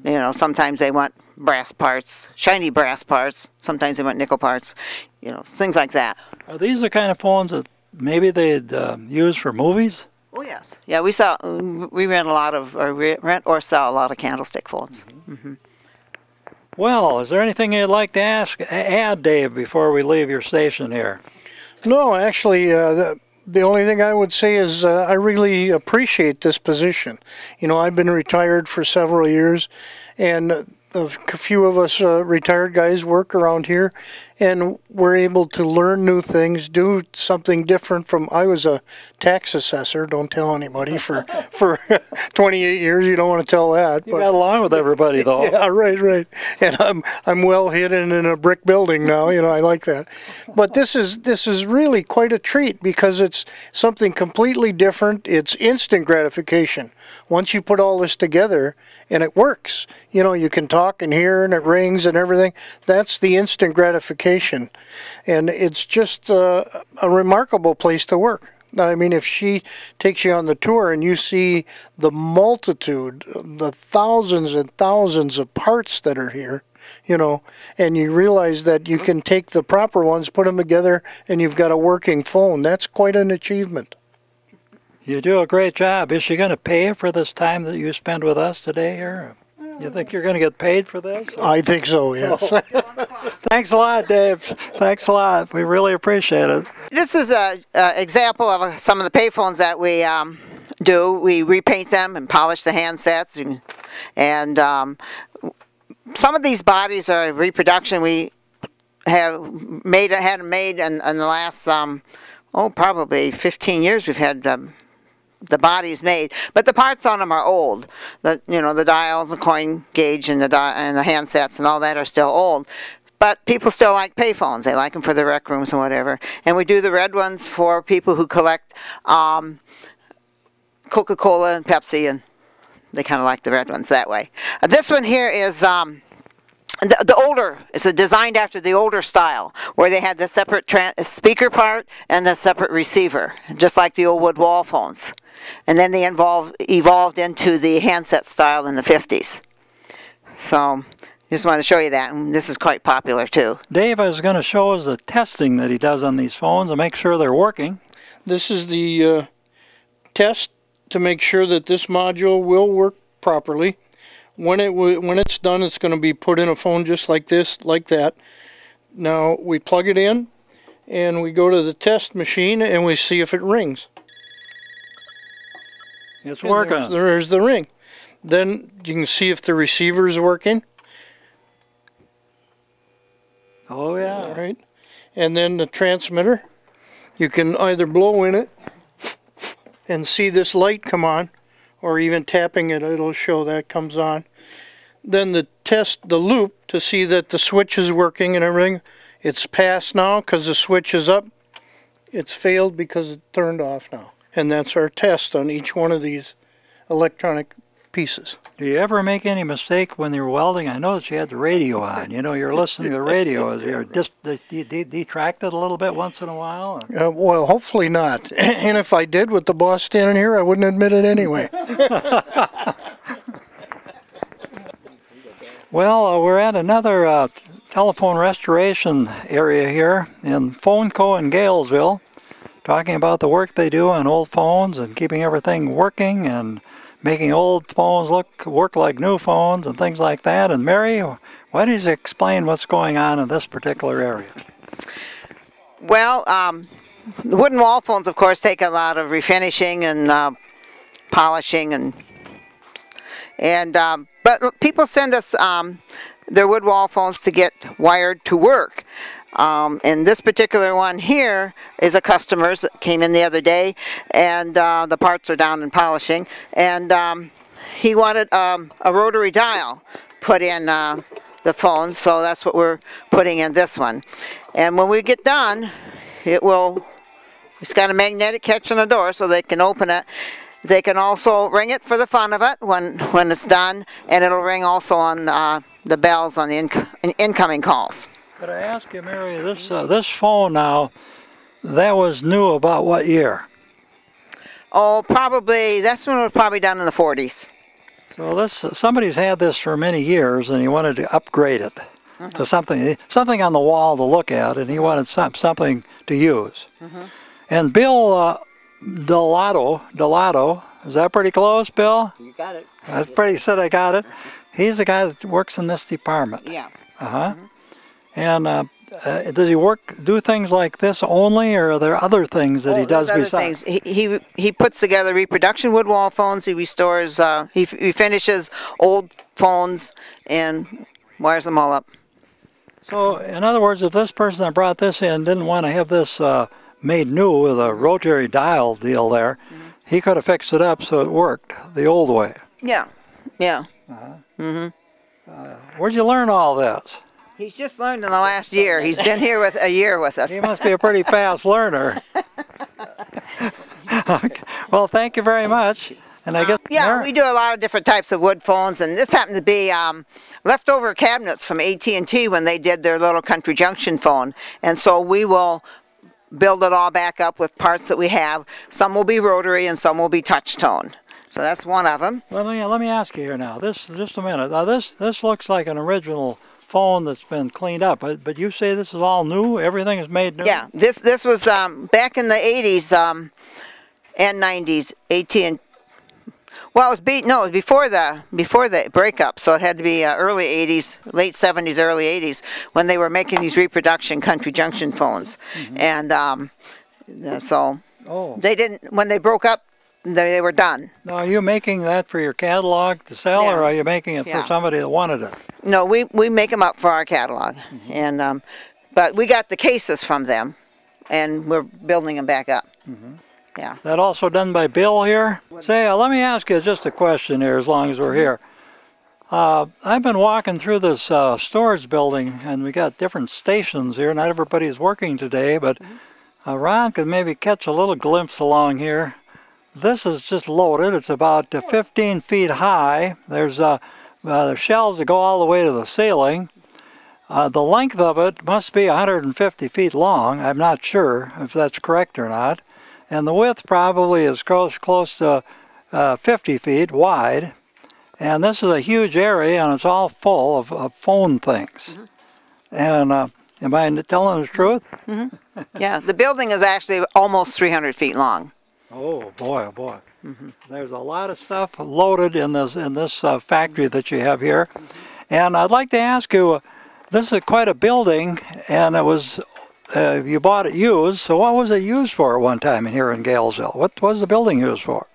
You know, sometimes they want brass parts, shiny brass parts. Sometimes they want nickel parts. You know, things like that.
Are these the kind of phones that maybe they'd use for movies?
Oh yes. Yeah, we rent a lot of, or rent or sell a lot of candlestick phones. Mm-hmm.
Well, is there anything you'd like to add, Dave, before we leave your station here?
No, actually, the only thing I would say is I really appreciate this position. You know, I've been retired for several years, and a few of us retired guys work around here, and we're able to learn new things, do something different from, I was a tax assessor, don't tell anybody, for 28 years, you don't want to tell that.
You got along with everybody, though.
Yeah, right. And I'm well hidden in a brick building now, you know, I like that. But this is really quite a treat because it's something completely different. It's instant gratification. Once you put all this together and it works, you know, you can talk and hear and it rings and everything. That's the instant gratification. And it's just a remarkable place to work. I mean, if she takes you on the tour and you see the multitude, the thousands and thousands of parts that are here, you know, and you realize that you can take the proper ones, put them together, and you've got a working phone, that's quite an achievement.
You do a great job. Is she going to pay you for this time that you spend with us today here? You think you're going to get paid for this?
I think so, yes.
Thanks a lot, Dave. Thanks a lot. We really appreciate it.
This is an example of some of the payphones that we do. We repaint them and polish the handsets, and some of these bodies are reproduction. We had them made in the last probably 15 years. We've had the bodies made, but the parts on them are old. The dials, the coin gauge, and the handsets and all that are still old. But people still like payphones. They like them for the rec rooms and whatever. And we do the red ones for people who collect Coca-Cola and Pepsi, and they kind of like the red ones that way. This one here is the older. It's designed after the older style, where they had the separate speaker part and the separate receiver, just like the old wood wall phones. And then they evolved into the handset style in the 50s. So just want to show you that, and this is quite popular too.
Dave is going to show us the testing that he does on these phones and make sure they're working.
This is the test to make sure that this module will work properly. When it's done, it's going to be put in a phone just like this, like that. Now we plug it in, and we go to the test machine, and we see if it rings.
It's working.
There's the ring. Then you can see if the receiver is working.
Oh yeah.
All right. And then the transmitter. You can either blow in it and see this light come on, or even tapping it, it'll show that comes on. Then test the loop to see that the switch is working and everything. It's passed now because the switch is up. It's failed because it turned off now. And that's our test on each one of these electronic pieces.
Do you ever make any mistake when you're welding? I noticed you had the radio on. You know, you're listening to the radio. Is you're detracted a little bit once in a while?
Well, hopefully not. And if I did with the boss standing here, I wouldn't admit it anyway.
Well, we're at another telephone restoration area here in PHONECO in Galesville, talking about the work they do on old phones and keeping everything working and making old phones work like new phones and things like that. And Mary, why don't you explain what's going on in this particular area?
Well, the wooden wall phones, of course, take a lot of refinishing and polishing, but people send us their wood wall phones to get wired to work. And this particular one here is a customer's that came in the other day, and the parts are down in polishing, and he wanted a rotary dial put in the phone, so that's what we're putting in this one. And when we get done, it's got a magnetic catch on the door so they can open it. They can also ring it for the fun of it when it's done, and it'll ring also on the bells on the incoming calls.
Could I ask you, Mary, this phone now, that was new about what year?
Oh, probably, this one was probably done in the 40s.
So somebody's had this for many years, and he wanted to upgrade it to something on the wall to look at, and he wanted something to use. And Bill Delato, is that pretty close, Bill?
You got it.
That's pretty said I got it. He's the guy that works in this department.
Yeah.
And does he do things like this only, or are there other things that he does besides?
He puts together reproduction wood wall phones. He restores, he finishes old phones and wires them all up.
So, in other words, if this person that brought this in didn't want to have this made new with a rotary dial deal there, he could have fixed it up so it worked the old way.
Yeah, yeah.
Where'd you learn all this?
He's just learned in the last year. He's been here a year with us.
He must be a pretty fast learner. Well, thank you very much. And I guess
yeah, we do a lot of different types of wood phones, and this happened to be leftover cabinets from AT&T when they did their little Country Junction phone. And so we will build it all back up with parts that we have. Some will be rotary and some will be touch tone. So that's one of them.
Let me ask you here now. Just a minute. Now this looks like an original phone that's been cleaned up, but you say this is all new? Everything is made new?
Yeah, this was back in the 80s and 90s. AT&T. Well, it was before the breakup, so it had to be early 80s, late 70s, early 80s when they were making these reproduction Country Junction phones, and so they didn't. When they broke up, they were done.
Now, are you making that for your catalog to sell, or are you making it for somebody that wanted it?
No, we make them up for our catalog, and but we got the cases from them, and we're building them back up. Yeah.
That also done by Bill here? Say, let me ask you just a question here as long as we're here. I've been walking through this storage building, and we got different stations here. Not everybody's working today, but Ron could maybe catch a little glimpse along here. This is just loaded. It's about 15 feet high. There's shelves that go all the way to the ceiling. The length of it must be 150 feet long. I'm not sure if that's correct or not. And the width probably is close to 50 feet wide. And this is a huge area, and it's all full of phone things. And am I telling the truth?
Yeah, the building is actually almost 300 feet long.
Oh boy, oh boy. There's a lot of stuff loaded in this factory that you have here. And I'd like to ask you, this is quite a building, and it was you bought it used, so what was it used for at one time here in Galesville? What was the building used for?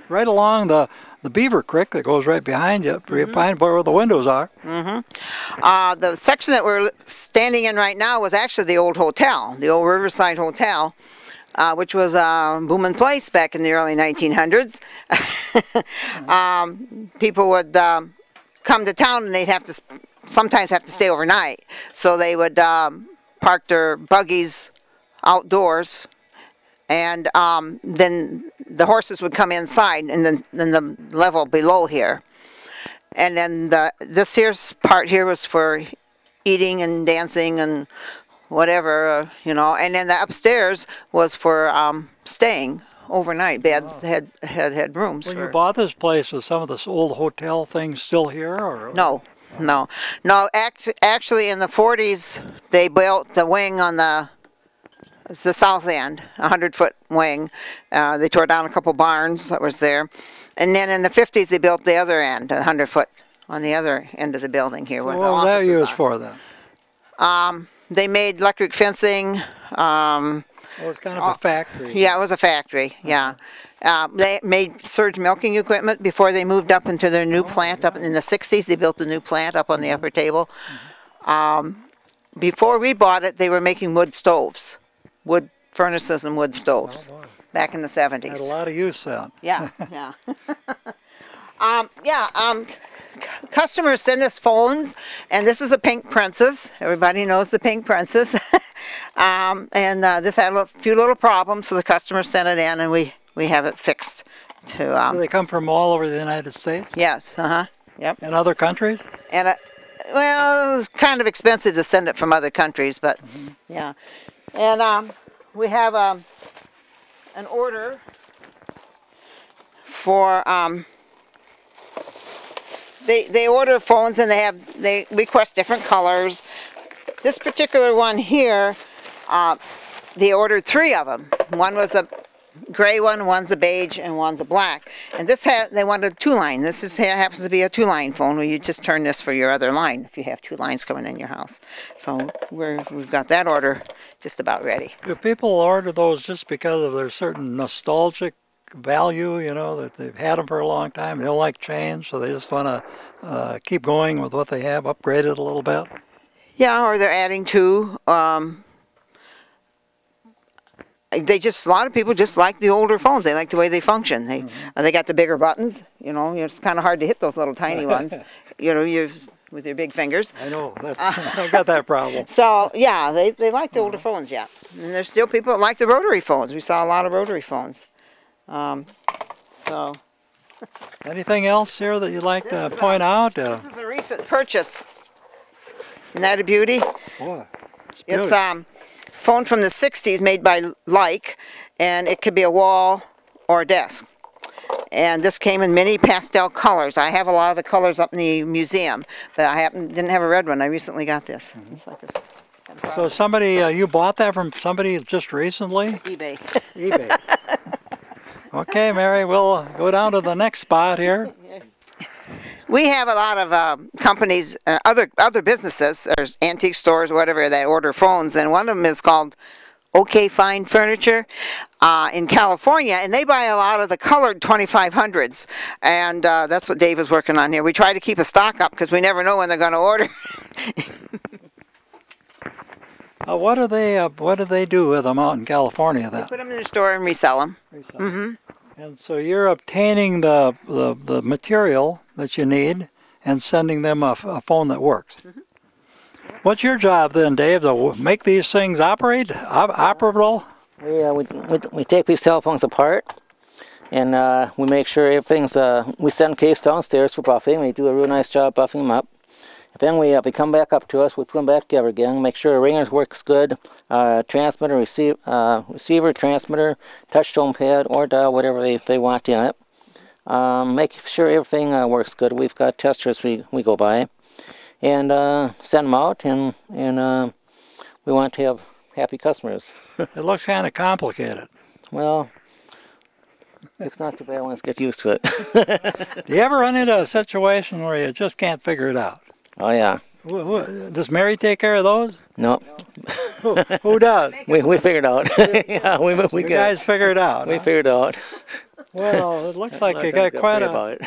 Right along the Beaver Creek that goes right behind you, behind where the windows are.
The section that we're standing in right now was actually the old hotel, the old Riverside Hotel. which was a booming place back in the early 1900s. People would come to town and they'd sometimes have to stay overnight. So they would park their buggies outdoors, and then the horses would come inside and then the level below here. And then this here's part here was for eating and dancing and whatever, you know. And then the upstairs was for staying overnight. Beds had rooms.
When you bought this place, was some of this old hotel things still here, or
no? Actually, in the 40s, they built the wing on the south end, a 100-foot wing. They tore down a couple barns that was there. And then in the 50s, they built the other end, 100-foot, on the other end of the building here.
What was that used for then?
They made electric fencing.
It was kind of a factory.
Yeah, it was a factory, yeah. They made surge milking equipment before they moved up into their new plant. Up in the 60s, they built a new plant up on the upper table. Before we bought it, they were making wood stoves, wood furnaces and wood stoves. Back in the 70s.
Had a lot of use then.
Yeah, yeah. Customers send us phones, and this is a Pink Princess. Everybody knows the Pink Princess. This had a few little problems, so the customers sent it in, and we have it fixed. Do
they come from all over the United States?
Yes, yep.
And other countries?
And well, it's kind of expensive to send it from other countries, but yeah. And we have an order for they order phones, and they request different colors. This particular one here, they ordered 3 of them. One was a gray one, one's a beige, and one's a black. And this they wanted a 2-line. This happens to be a 2-line phone where you just turn this for your other line if you have 2 lines coming in your house. So we've got that order just about ready.
Do people order those just because of their certain nostalgic value, you know, that they've had them for a long time, they don't like change, so they just want to keep going with what they have, upgrade it a little bit?
Yeah, or they're adding to. A lot of people just like the older phones. They like the way they function. They got the bigger buttons. You know, it's kind of hard to hit those little tiny ones. You know, with your big fingers.
I know. I got that problem.
So yeah, they like the older phones. Yeah, and there's still people that like the rotary phones. We saw a lot of rotary phones. So.
Anything else here that you'd like to point out?
This is a recent purchase. Isn't that a beauty?
Boy,
it's phone from the 60s made by Like, and it could be a wall or a desk. And this came in many pastel colors. I have a lot of the colors up in the museum, but I didn't have a red one. I recently got this. It's like this.
So somebody, you bought that from somebody just recently?
eBay.
eBay. Okay, Mary, we'll go down to the next spot here.
We have a lot of companies, other businesses, or antique stores, whatever, that order phones, and one of them is called OK Fine Furniture in California, and they buy a lot of the colored 2500s, and that's what Dave is working on here. We try to keep a stock up because we never know when they're going to order.
What do they do with them out in California then?
They put them in the store and resell them.
And so you're obtaining the material that you need and sending them a phone that works. What's your job then, Dave, to make these things operable?
We take these cell phones apart, and we make sure everything's, we send case downstairs for buffing. We do a real nice job buffing them up. Then they come back up to us, we put them back together again, make sure the ringers works good, transmitter, receiver, transmitter, touch tone pad, or dial, whatever they want in it. Make sure everything works good. We've got testers we go by, and send them out, and we want to have happy customers.
It looks kind of complicated.
Well, it's not too bad once you get used to it.
Do you ever run into a situation where you just can't figure it out?
Oh yeah.
Does Mary take care of those?
No.
Who does?
We figured out. Yeah, we
you guys figure it out.
We figured out.
Well, it looks like you got quite a.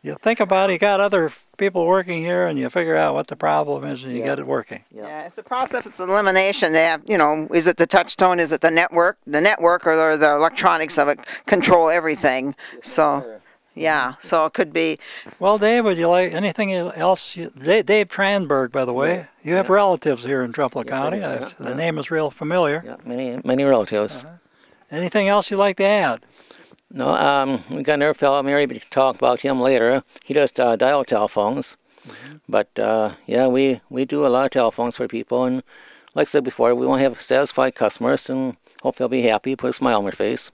You think about it, you got other people working here, and you figure out what the problem is, and you get it working.
Yeah, it's the process of elimination. They have, you know, is it the touch tone? Is it the network? The network or the electronics of it control everything. So, yeah, so it could be.
Well, Dave, would you like anything else? Dave Tranberg, by the way. You have relatives here in Trempealeau County. The name is real familiar.
Yeah, many relatives.
Anything else you'd like to add?
No, we got another fellow, Mary, but we can talk about him later. He does dial telephones. But, yeah, we do a lot of telephones for people. And like I said before, we want to have satisfied customers and hope they'll be happy, put a smile on their face.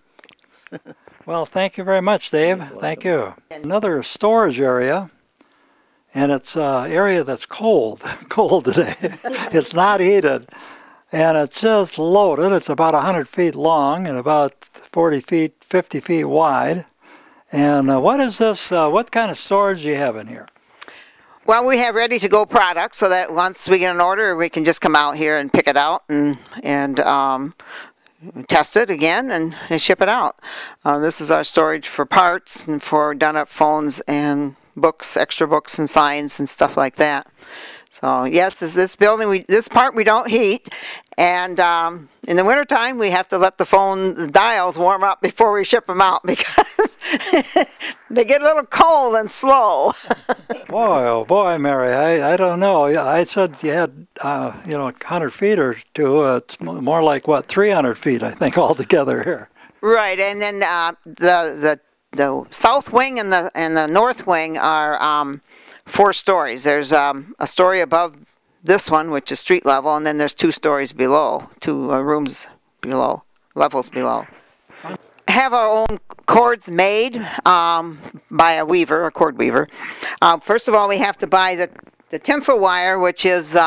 Well, thank you very much, Dave. Thank you. Another storage area, and it's an area that's cold today. It's not heated, and it's just loaded. It's about 100 feet long and about 40 feet, 50 feet wide. And what is this? What kind of storage do you have in here?
Well, we have ready-to-go products so that once we get an order, we can just come out here and pick it out and test it again and ship it out. This is our storage for parts and for done-up phones and books, extra books and signs and stuff like that. So yes, this building, this part we don't heat, and in the wintertime we have to let the dials warm up before we ship them out because they get a little cold and slow.
Boy, oh boy, Mary, I don't know. I said you had, 100 feet or two. It's more like, what, 300 feet, I think, altogether here.
Right, and then the south wing and the north wing are 4 stories. There's a story above this one, which is street level, and then there's 2 stories below, 2 rooms below, levels below. Have our own cords made by a weaver, a cord weaver. First of all, we have to buy the tinsel wire, which is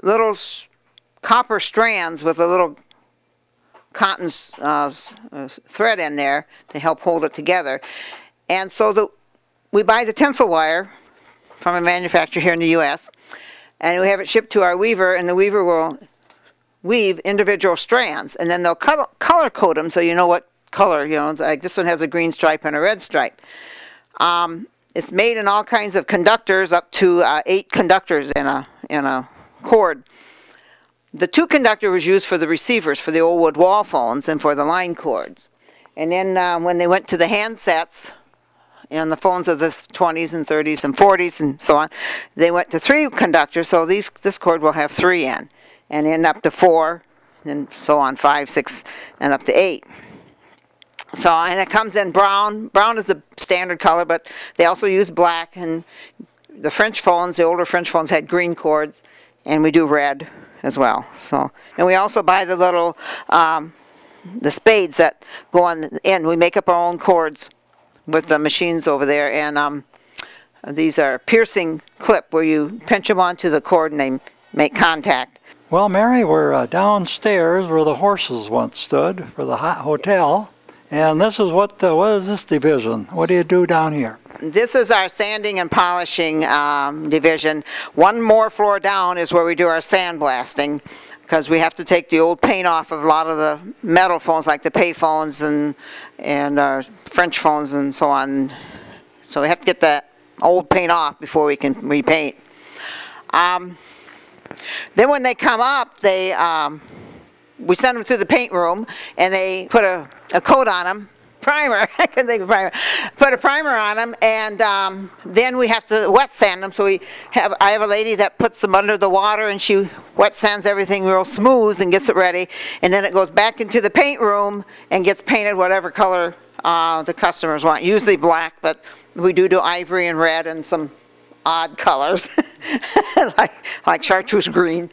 little copper strands with a little cotton thread in there to help hold it together. And so we buy the tinsel wire from a manufacturer here in the U.S., and we have it shipped to our weaver, and the weaver will weave individual strands, and then they'll color code them so you know what color, like this one has a green stripe and a red stripe. It's made in all kinds of conductors, up to 8 conductors in a cord. The 2 conductor was used for the receivers for the old wood wall phones and for the line cords. And then when they went to the handsets, and the phones of the 20s and 30s and 40s and so on, they went to 3 conductors, so this cord will have 3 in, and then up to 4, and so on, 5, 6, and up to 8. So, and it comes in brown. Brown is a standard color, but they also use black, and the French phones, the older French phones had green cords, and we do red as well. So, and we also buy the little, the spades that go on the end. We make up our own cords with the machines over there, and these are piercing clip where you pinch them onto the cord and they make contact.
Well, Mary, we're downstairs where the horses once stood for the hotel, and this is what is this division? What do you do down here?
This is our sanding and polishing division. One more floor down is where we do our sandblasting, because we have to take the old paint off of a lot of the metal phones, like the pay phones and French phones and so on. So we have to get that old paint off before we can repaint. Then when they come up, we send them to the paint room, and they put a coat on them. Primer, I can think of primer. Put a primer on them, and then we have to wet sand them. So I have a lady that puts them under the water, and she wet sands everything real smooth and gets it ready. And then it goes back into the paint room and gets painted whatever color the customers want. Usually black, but we do ivory and red and some odd colors, like chartreuse green.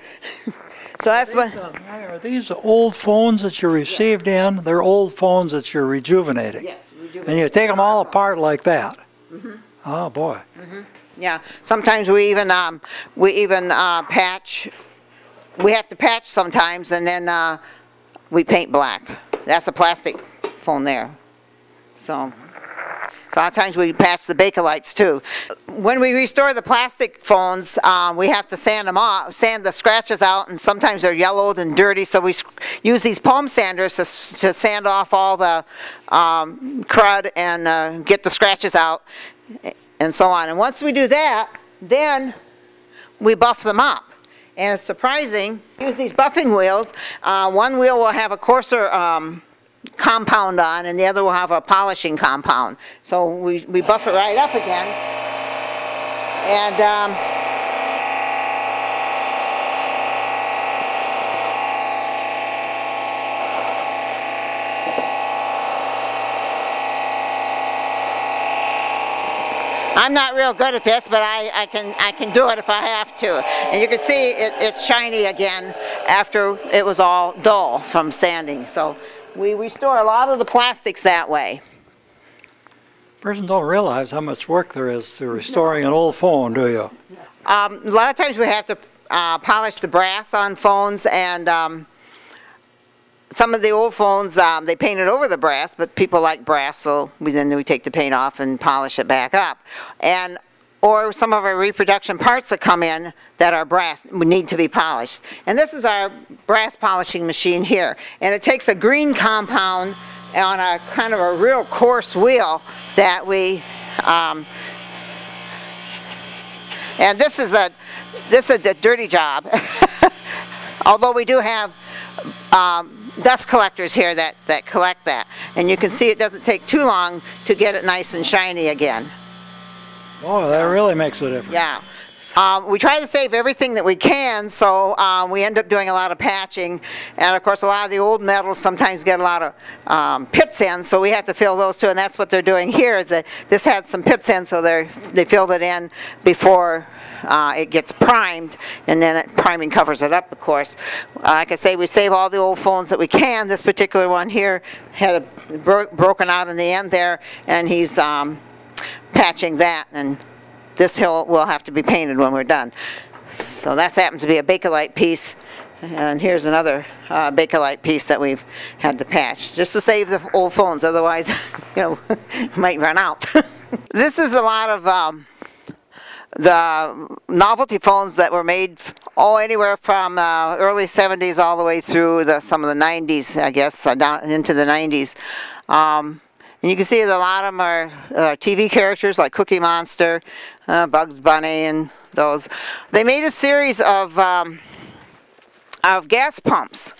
So that's what.
Are these old phones that you received in? They're old phones that you're rejuvenating.
Yes, rejuvenating.
And you take them all apart like that.
Mm-hmm.
Oh boy.
Mm-hmm. Yeah. Sometimes we even patch. We have to patch sometimes, and then we paint black. That's a plastic phone there. So a lot of times we patch the Bakelites too. When we restore the plastic phones, we have to sand them off, sand the scratches out, and sometimes they're yellowed and dirty, so we use these palm sanders to sand off all the crud and get the scratches out. and so on. And once we do that, then we buff them up. And it's surprising, use these buffing wheels. One wheel will have a coarser compound on, and the other will have a polishing compound. So we buff it right up again. And I'm not real good at this, but I can do it if I have to. And you can see it's shiny again after it was all dull from sanding. So we restore a lot of the plastics that way.
Persons don't realize how much work there is to restoring an old phone, do you?
A lot of times we have to polish the brass on phones, and some of the old phones, they painted over the brass, but people like brass, so then we take the paint off and polish it back up. Or some of our reproduction parts that come in that are brass need to be polished. And this is our brass polishing machine here. And it takes a green compound on a kind of a real coarse wheel that we, and this is a dirty job. Although we do have dust collectors here that collect that. And you can see it doesn't take too long to get it nice and shiny again.
Oh, that really makes a difference.
Yeah. We try to save everything that we can, so we end up doing a lot of patching. And of course a lot of the old metals sometimes get a lot of pits in, so we have to fill those too. And that's what they're doing here, is that this had some pits in, so they filled it in before it gets primed, and then priming covers it up, of course. Like I say, we save all the old phones that we can. This particular one here had broken out in the end there, and he's patching that, and this hill will have to be painted when we're done. So that happens to be a Bakelite piece, and here's another Bakelite piece that we've had to patch, just to save the old phones, otherwise you might run out. This is a lot of the novelty phones that were made anywhere from early 70s all the way through some of the 90s, I guess, down into the 90s. And you can see that a lot of them are TV characters like Cookie Monster, Bugs Bunny, and those. They made a series of gas pumps.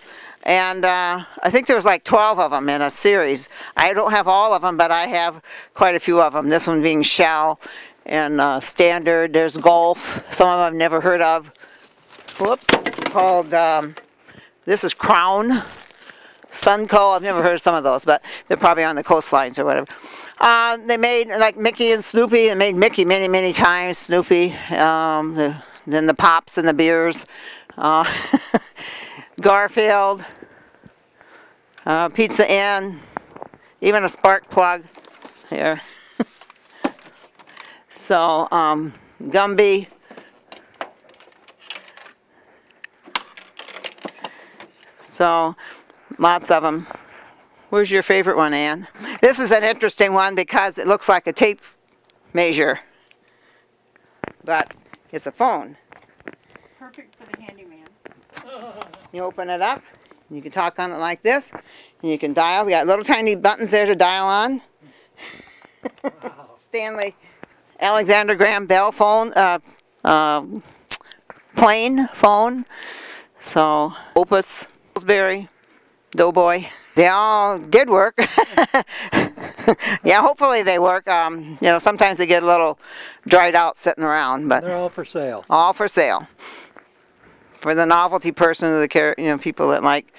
And I think there was like 12 of them in a series. I don't have all of them, but I have quite a few of them. This one being Shell, and Standard. There's Golf. Some of them I've never heard of. Whoops. Called, this is Crown. Sunco, I've never heard of some of those, but they're probably on the coastlines or whatever. They made like Mickey and Snoopy, and made Mickey many, many times, Snoopy, then the Pops and the Beers, Garfield, Pizza Inn, even a spark plug here. So, Gumby. So, lots of them. Where's your favorite one, Ann? This is an interesting one because it looks like a tape measure, but it's a phone.
Perfect for the handyman.
You open it up, you can talk on it like this, and you can dial. You got little tiny buttons there to dial on. Wow. Stanley Alexander Graham Bell phone, plain phone. So Opus, Pillsbury, Doughboy. They all did work. Yeah, hopefully they work. You know, sometimes they get a little dried out sitting around, but
they're all for sale. All
for sale. For the novelty person, or the people that like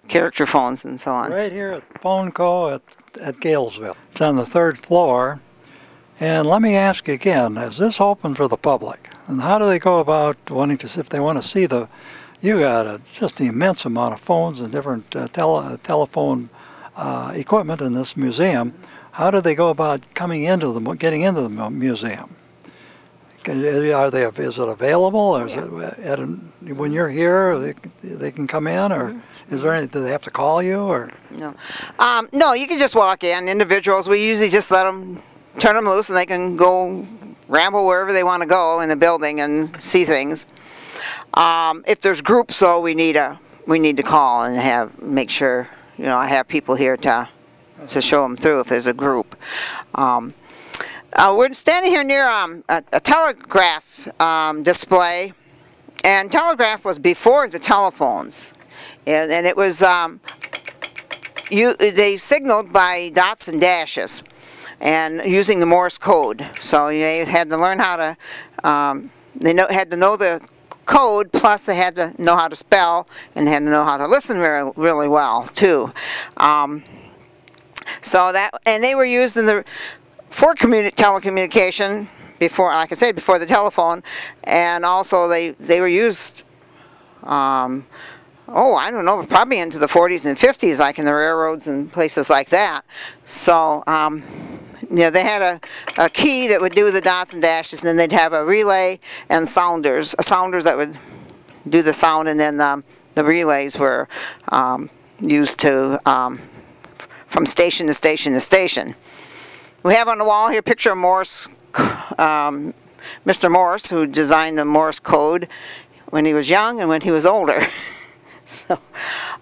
character phones and so on.
Right here at PHONECO at Galesville. It's on the 3rd floor. And let me ask you again: is this open for the public? And how do they go about wanting to, if they want to see the? You got just an immense amount of phones and different telephone equipment in this museum. How do they go about getting into the museum? Is it available? Or is it when you're here, they can come in, or is there anything? Do they have to call you, or?
No, no. You can just walk in. Individuals, we usually just let them, turn them loose, and they can go ramble wherever they want to go in the building and see things. If there's groups, though, we need to call and make sure I have people here to show them through if there's a group. We're standing here near a telegraph display, and telegraph was before the telephones, and it was they signaled by dots and dashes, and using the Morse code. So they had to learn how to had to know the code, plus they had to know how to spell and had to know how to listen really well too. So that, and they were used in for telecommunication before, like I said, before the telephone, and also they were used, I don't know, probably into the 40s and 50s, like in the railroads and places like that. So, they had a key that would do the dots and dashes, and then they'd have a relay and sounders that would do the sound, and then the relays were used to from station to station to station. We have on the wall here a picture of Morse, Mr. Morse, who designed the Morse code when he was young and when he was older. So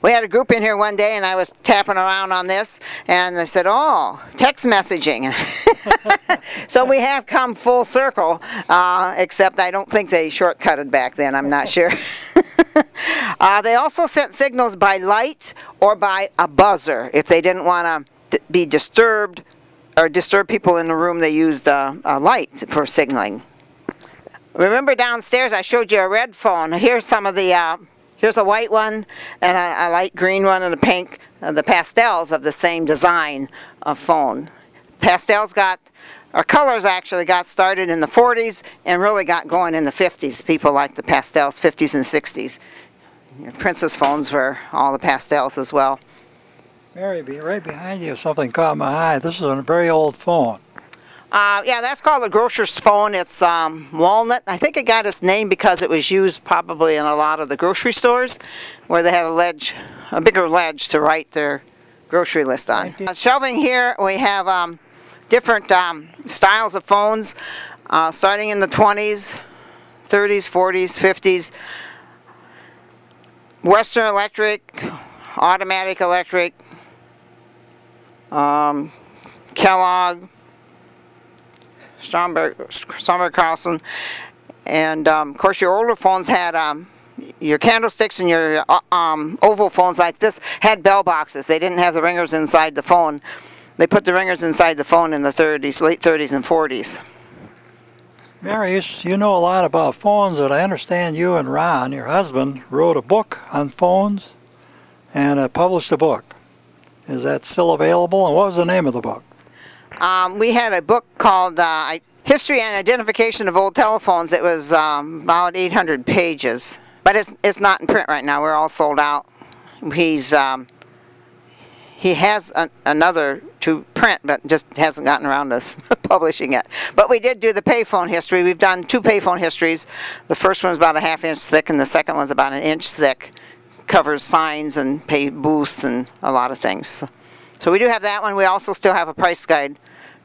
we had a group in here one day, and I was tapping around on this, and they said, "Oh, text messaging." So we have come full circle, except I don't think they shortcutted back then. I'm not sure. They also sent signals by light or by a buzzer. If they didn't want to be disturbed or disturb people in the room, they used a light for signaling. Remember downstairs I showed you a red phone. Here's some of the here's a white one and a light green one and a pink, the pastels of the same design of phone. Pastels colors actually got started in the 40s and really got going in the 50s. People liked the pastels, 50s and 60s. Princess phones were all the pastels as well.
Mary, right behind you, something caught my eye. This is a very old phone.
Yeah, that's called a grocer's phone. It's walnut. I think it got its name because it was used probably in a lot of the grocery stores where they had a bigger ledge to write their grocery list on. Shelving here, we have different styles of phones, starting in the 20s, 30s, 40s, 50s. Western Electric, Automatic Electric, Kellogg, Stromberg Carlson, and of course your older phones had your candlesticks, and your oval phones like this had bell boxes. They didn't have the ringers inside the phone. They put the ringers inside the phone in the 30s, late 30s and 40s.
Mary, you know a lot about phones, and I understand you and Ron, your husband, wrote a book on phones and published a book. Is that still available, and what was the name of the book?
We had a book called History and Identification of Old Telephones. It was about 800 pages, but it's not in print right now. We're all sold out. He has another to print, but just hasn't gotten around to publishing it. But we did do the payphone history. We've done 2 payphone histories. The first one was about a ½ inch thick, and the second one's about 1 inch thick. Covers signs and pay booths and a lot of things. So we do have that one. We also still have a price guide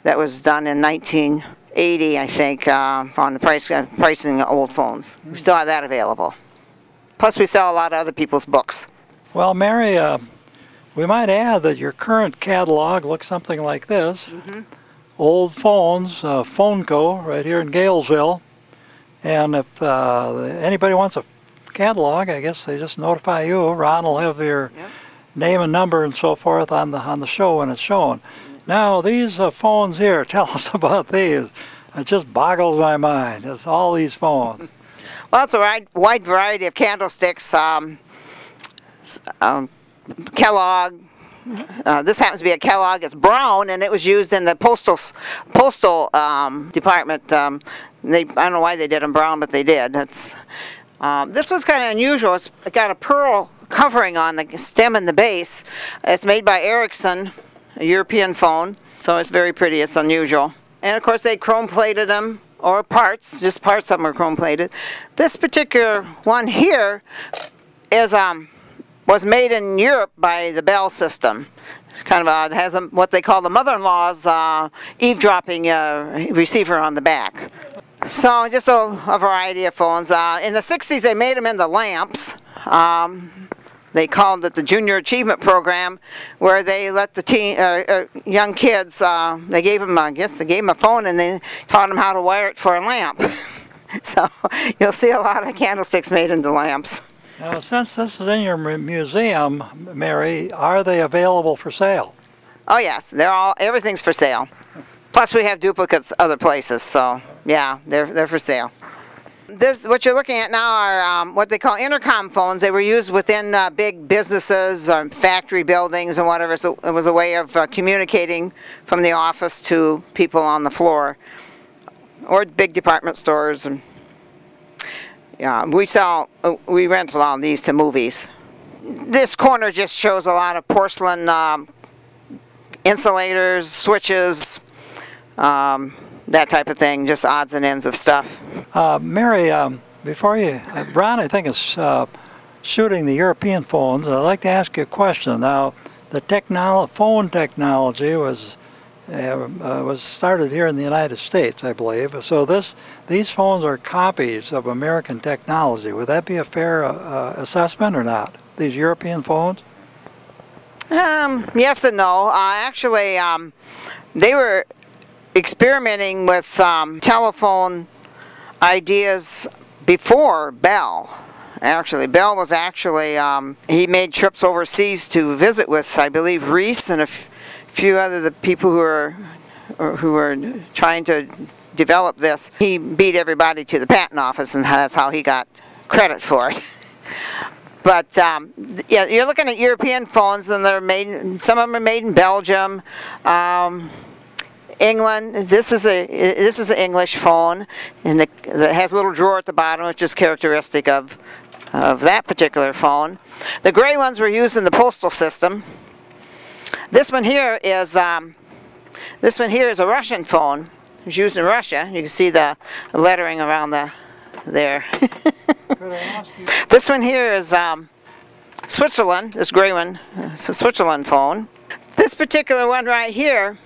that was done in 1980, I think, on the pricing of old phones. We still have that available. Plus we sell a lot of other people's books.
Well, Mary, we might add that your current catalog looks something like this. Old phones, PHONECO, right here in Galesville. And if anybody wants a catalog, I guess they just notify you. Ron will have your name and number and so forth on the show when it's shown. Now these phones here, tell us about these. It just boggles my mind. It's all these phones.
Well, it's a wide variety of candlesticks. Kellogg. This happens to be a Kellogg. It's brown, and it was used in the postal department. I don't know why they did them brown, but they did. This was kind of unusual. It's got a pearl covering on the stem and the base. It's made by Ericsson, a European phone, so it's very pretty. It's unusual. And of course they chrome plated them, or parts, just parts of them are chrome plated. This particular one here is was made in Europe by the Bell system. It's kind of it has what they call the mother-in-law's eavesdropping receiver on the back. So just a variety of phones. In the 60s they made them into lamps. they called it the Junior Achievement Program, where they let the young kids, they gave them, I guess they gave them a phone and they taught them how to wire it for a lamp. So you'll see a lot of candlesticks made into lamps.
Now, since this is in your museum, Mary, are they available for sale?
Oh yes, everything's for sale. Plus we have duplicates other places, so yeah, they're for sale. What you're looking at now are what they call intercom phones. They were used within big businesses or factory buildings and whatever, so it was a way of communicating from the office to people on the floor, or big department stores. And yeah, we rent a lot of these to movies. This corner just shows a lot of porcelain insulators, switches, that type of thing, just odds and ends of stuff.
Mary, before you, Ron, I think is shooting the European phones. I'd like to ask you a question. Now, the phone technology was started here in the United States, I believe. So these phones are copies of American technology. Would that be a fair assessment or not? These European phones?
Yes and no. Actually, they were experimenting with telephone ideas before Bell. Actually, Bell was he made trips overseas to visit with, I believe, Reese and a few other people who were trying to develop this. He beat everybody to the patent office, and that's how he got credit for it. But yeah, you're looking at European phones, and some of them are made in Belgium, England. This is an English phone, and it has a little drawer at the bottom, which is characteristic of that particular phone. The gray ones were used in the postal system. This one here is a Russian phone. It's used in Russia. You can see the lettering around there. This one here is Switzerland. This gray one, it's a Switzerland phone. This particular one right here,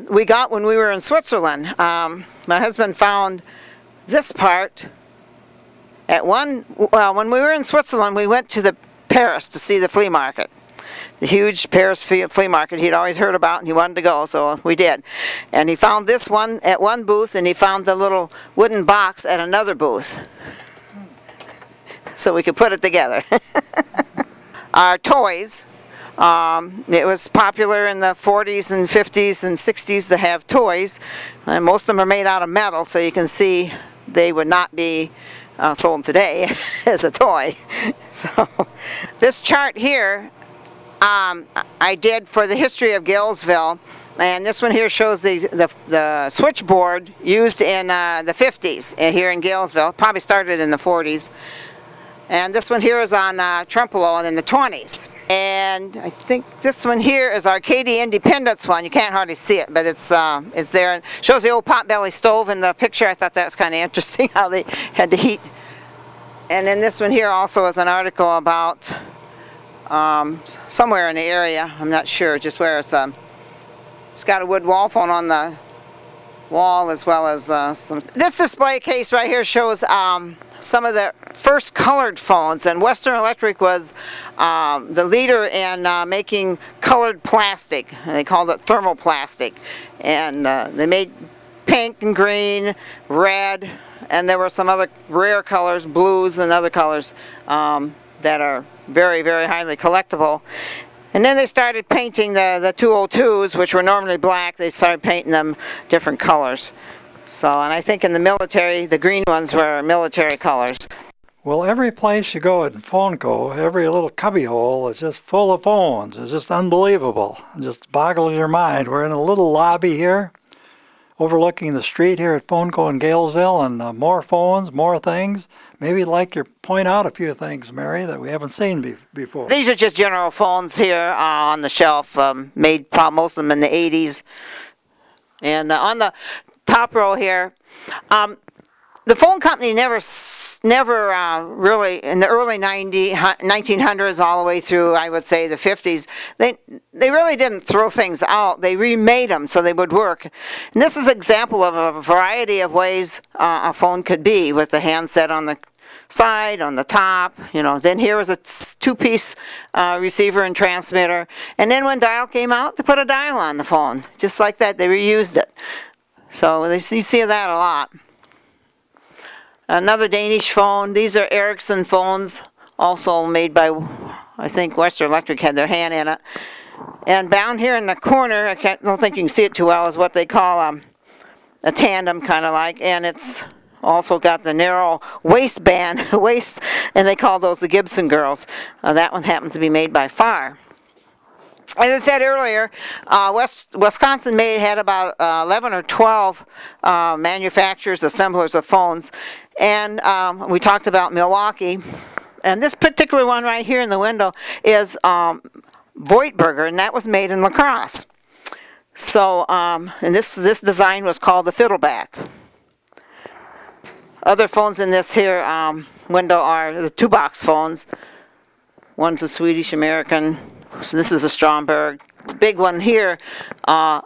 we got when we were in Switzerland. My husband found this part when we were in Switzerland, we went to Paris to see the flea market. The huge Paris flea market he'd always heard about, and he wanted to go, so we did. And he found this one at one booth, and he found the little wooden box at another booth. So we could put it together. Our toys. It was popular in the 40s and 50s and 60s to have toys. And most of them are made out of metal, so you can see they would not be sold today as a toy. So this chart here I did for the history of Galesville, and this one here shows the switchboard used in the 50s here in Galesville. Probably started in the 40s. And this one here is on Trempealeau and in the 20s. And I think this one here is Arcadia Independence one. You can't hardly see it, but it's there. And shows the old potbelly stove in the picture. I thought that was kind of interesting how they had to heat. And then this one here also is an article about somewhere in the area. I'm not sure just where. It's got a wood wall phone on the wall, as well as some. This display case right here shows some of the first colored phones, and Western Electric was the leader in making colored plastic. They called it thermoplastic, and they made pink and green, red, and there were some other rare colors, blues and other colors that are very, very highly collectible. And then they started painting the 202s, which were normally black. They started painting them different colors. So, and I think in the military, the green ones were military colors.
Well, every place you go at PHONECO, every little cubbyhole is just full of phones. It's just unbelievable. It just boggles your mind. We're in a little lobby here, overlooking the street here at PHONECO in Galesville, and more phones, more things. Maybe you'd like to point out a few things, Mary, that we haven't seen before.
These are just general phones here on the shelf, made most of them in the 80s. And on the top row here, the phone company never really, in the early 1900s all the way through, I would say, the 50s, they really didn't throw things out. They remade them so they would work. And this is an example of a variety of ways a phone could be, with the handset on the side, on the top, you know. Then here was a two-piece receiver and transmitter. And then when dial came out, they put a dial on the phone. Just like that, they reused it. So you see that a lot. Another Danish phone. These are Ericsson phones, also made by, I think Western Electric had their hand in it. And down here in the corner, I don't think you can see it too well, is what they call a tandem, kind of like, and it's also got the narrow waistband, and they call those the Gibson girls. That one happens to be made by FAR. As I said earlier, Wisconsin had about 11 or 12 manufacturers, assemblers of phones, and we talked about Milwaukee. And this particular one right here in the window is Voigtberger, and that was made in La Crosse. So, and this design was called the Fiddleback. Other phones in this here window are the two-box phones. One's a Swedish American. So this is a Stromberg. It's a big one here. And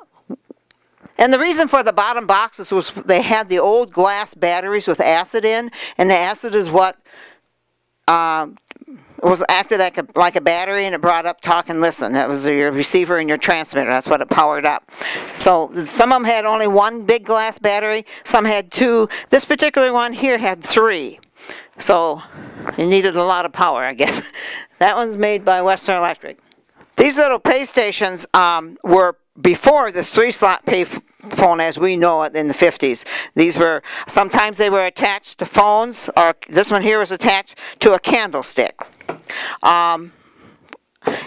the reason for the bottom boxes was they had the old glass batteries with acid in, and the acid is what was acted like a battery, and it brought up talk and listen. That was your receiver and your transmitter. That's what it powered up. So some of them had only one big glass battery. Some had two. This particular one here had three. So it needed a lot of power, I guess. That one's made by Western Electric. These little pay stations were before the 3-slot pay phone as we know it in the 50s. These were, sometimes they were attached to phones, or this one here was attached to a candlestick.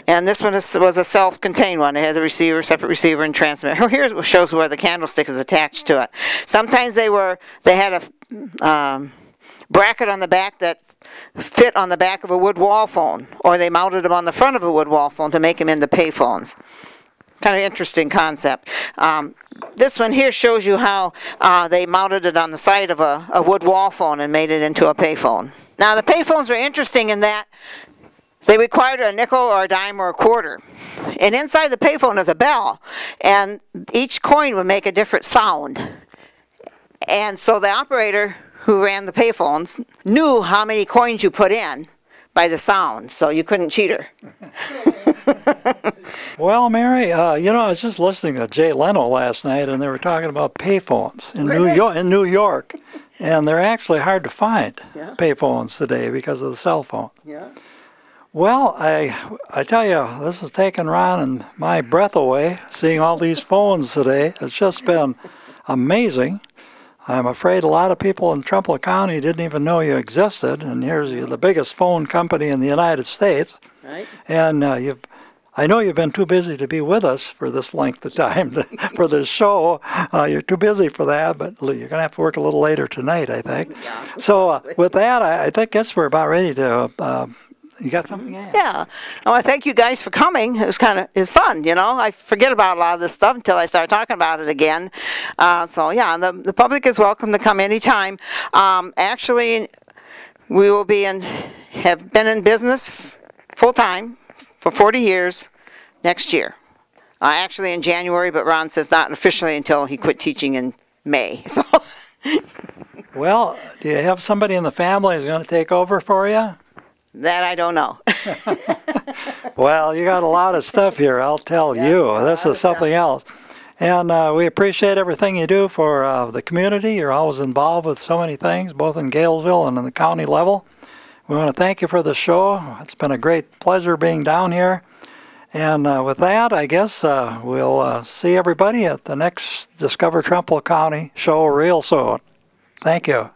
And this one was a self-contained one. It had the receiver, separate receiver, and transmitter. Here shows where the candlestick is attached to it. Sometimes they had a bracket on the back that fit on the back of a wood wall phone, or they mounted them on the front of a wood wall phone to make them into pay phones. Kind of interesting concept. This one here shows you how they mounted it on the side of a wood wall phone and made it into a pay phone. Now the pay phones were interesting in that they required a nickel or a dime or a quarter. And inside the pay phone is a bell, and each coin would make a different sound. And so the operator who ran the pay phones knew how many coins you put in by the sound, so you couldn't cheat her.
Well, Mary, you know, I was just listening to Jay Leno last night, and they were talking about payphones in New York, and they're actually hard to find, payphones today because of the cell phone.
Yeah.
Well, I tell you, this has taken Ron and my breath away, seeing all these phones today. It's just been amazing. I'm afraid a lot of people in Trempealeau County didn't even know you existed, and here's the biggest phone company in the United States.
Right.
And I know you've been too busy to be with us for this length of time for this show. You're too busy for that, but you're going to have to work a little later tonight, I think.
Yeah.
So with that, I guess we're about ready to... you got something to add?
Yeah. Oh, I thank you guys for coming. It was kind of fun, you know. I forget about a lot of this stuff until I start talking about it again. So, yeah, the public is welcome to come anytime. Actually, we will have been in business full-time for 40 years next year. Actually in January, but Ron says not officially until he quit teaching in May. So.
Well, do you have somebody in the family who's going to take over for you?
That I don't know.
Well, you got a lot of stuff here, I'll tell you. This is something else. And we appreciate everything you do for the community. You're always involved with so many things, both in Galesville and in the county level. We want to thank you for the show. It's been a great pleasure being down here. And with that, I guess we'll see everybody at the next Discover Trempealeau County show real soon. Thank you.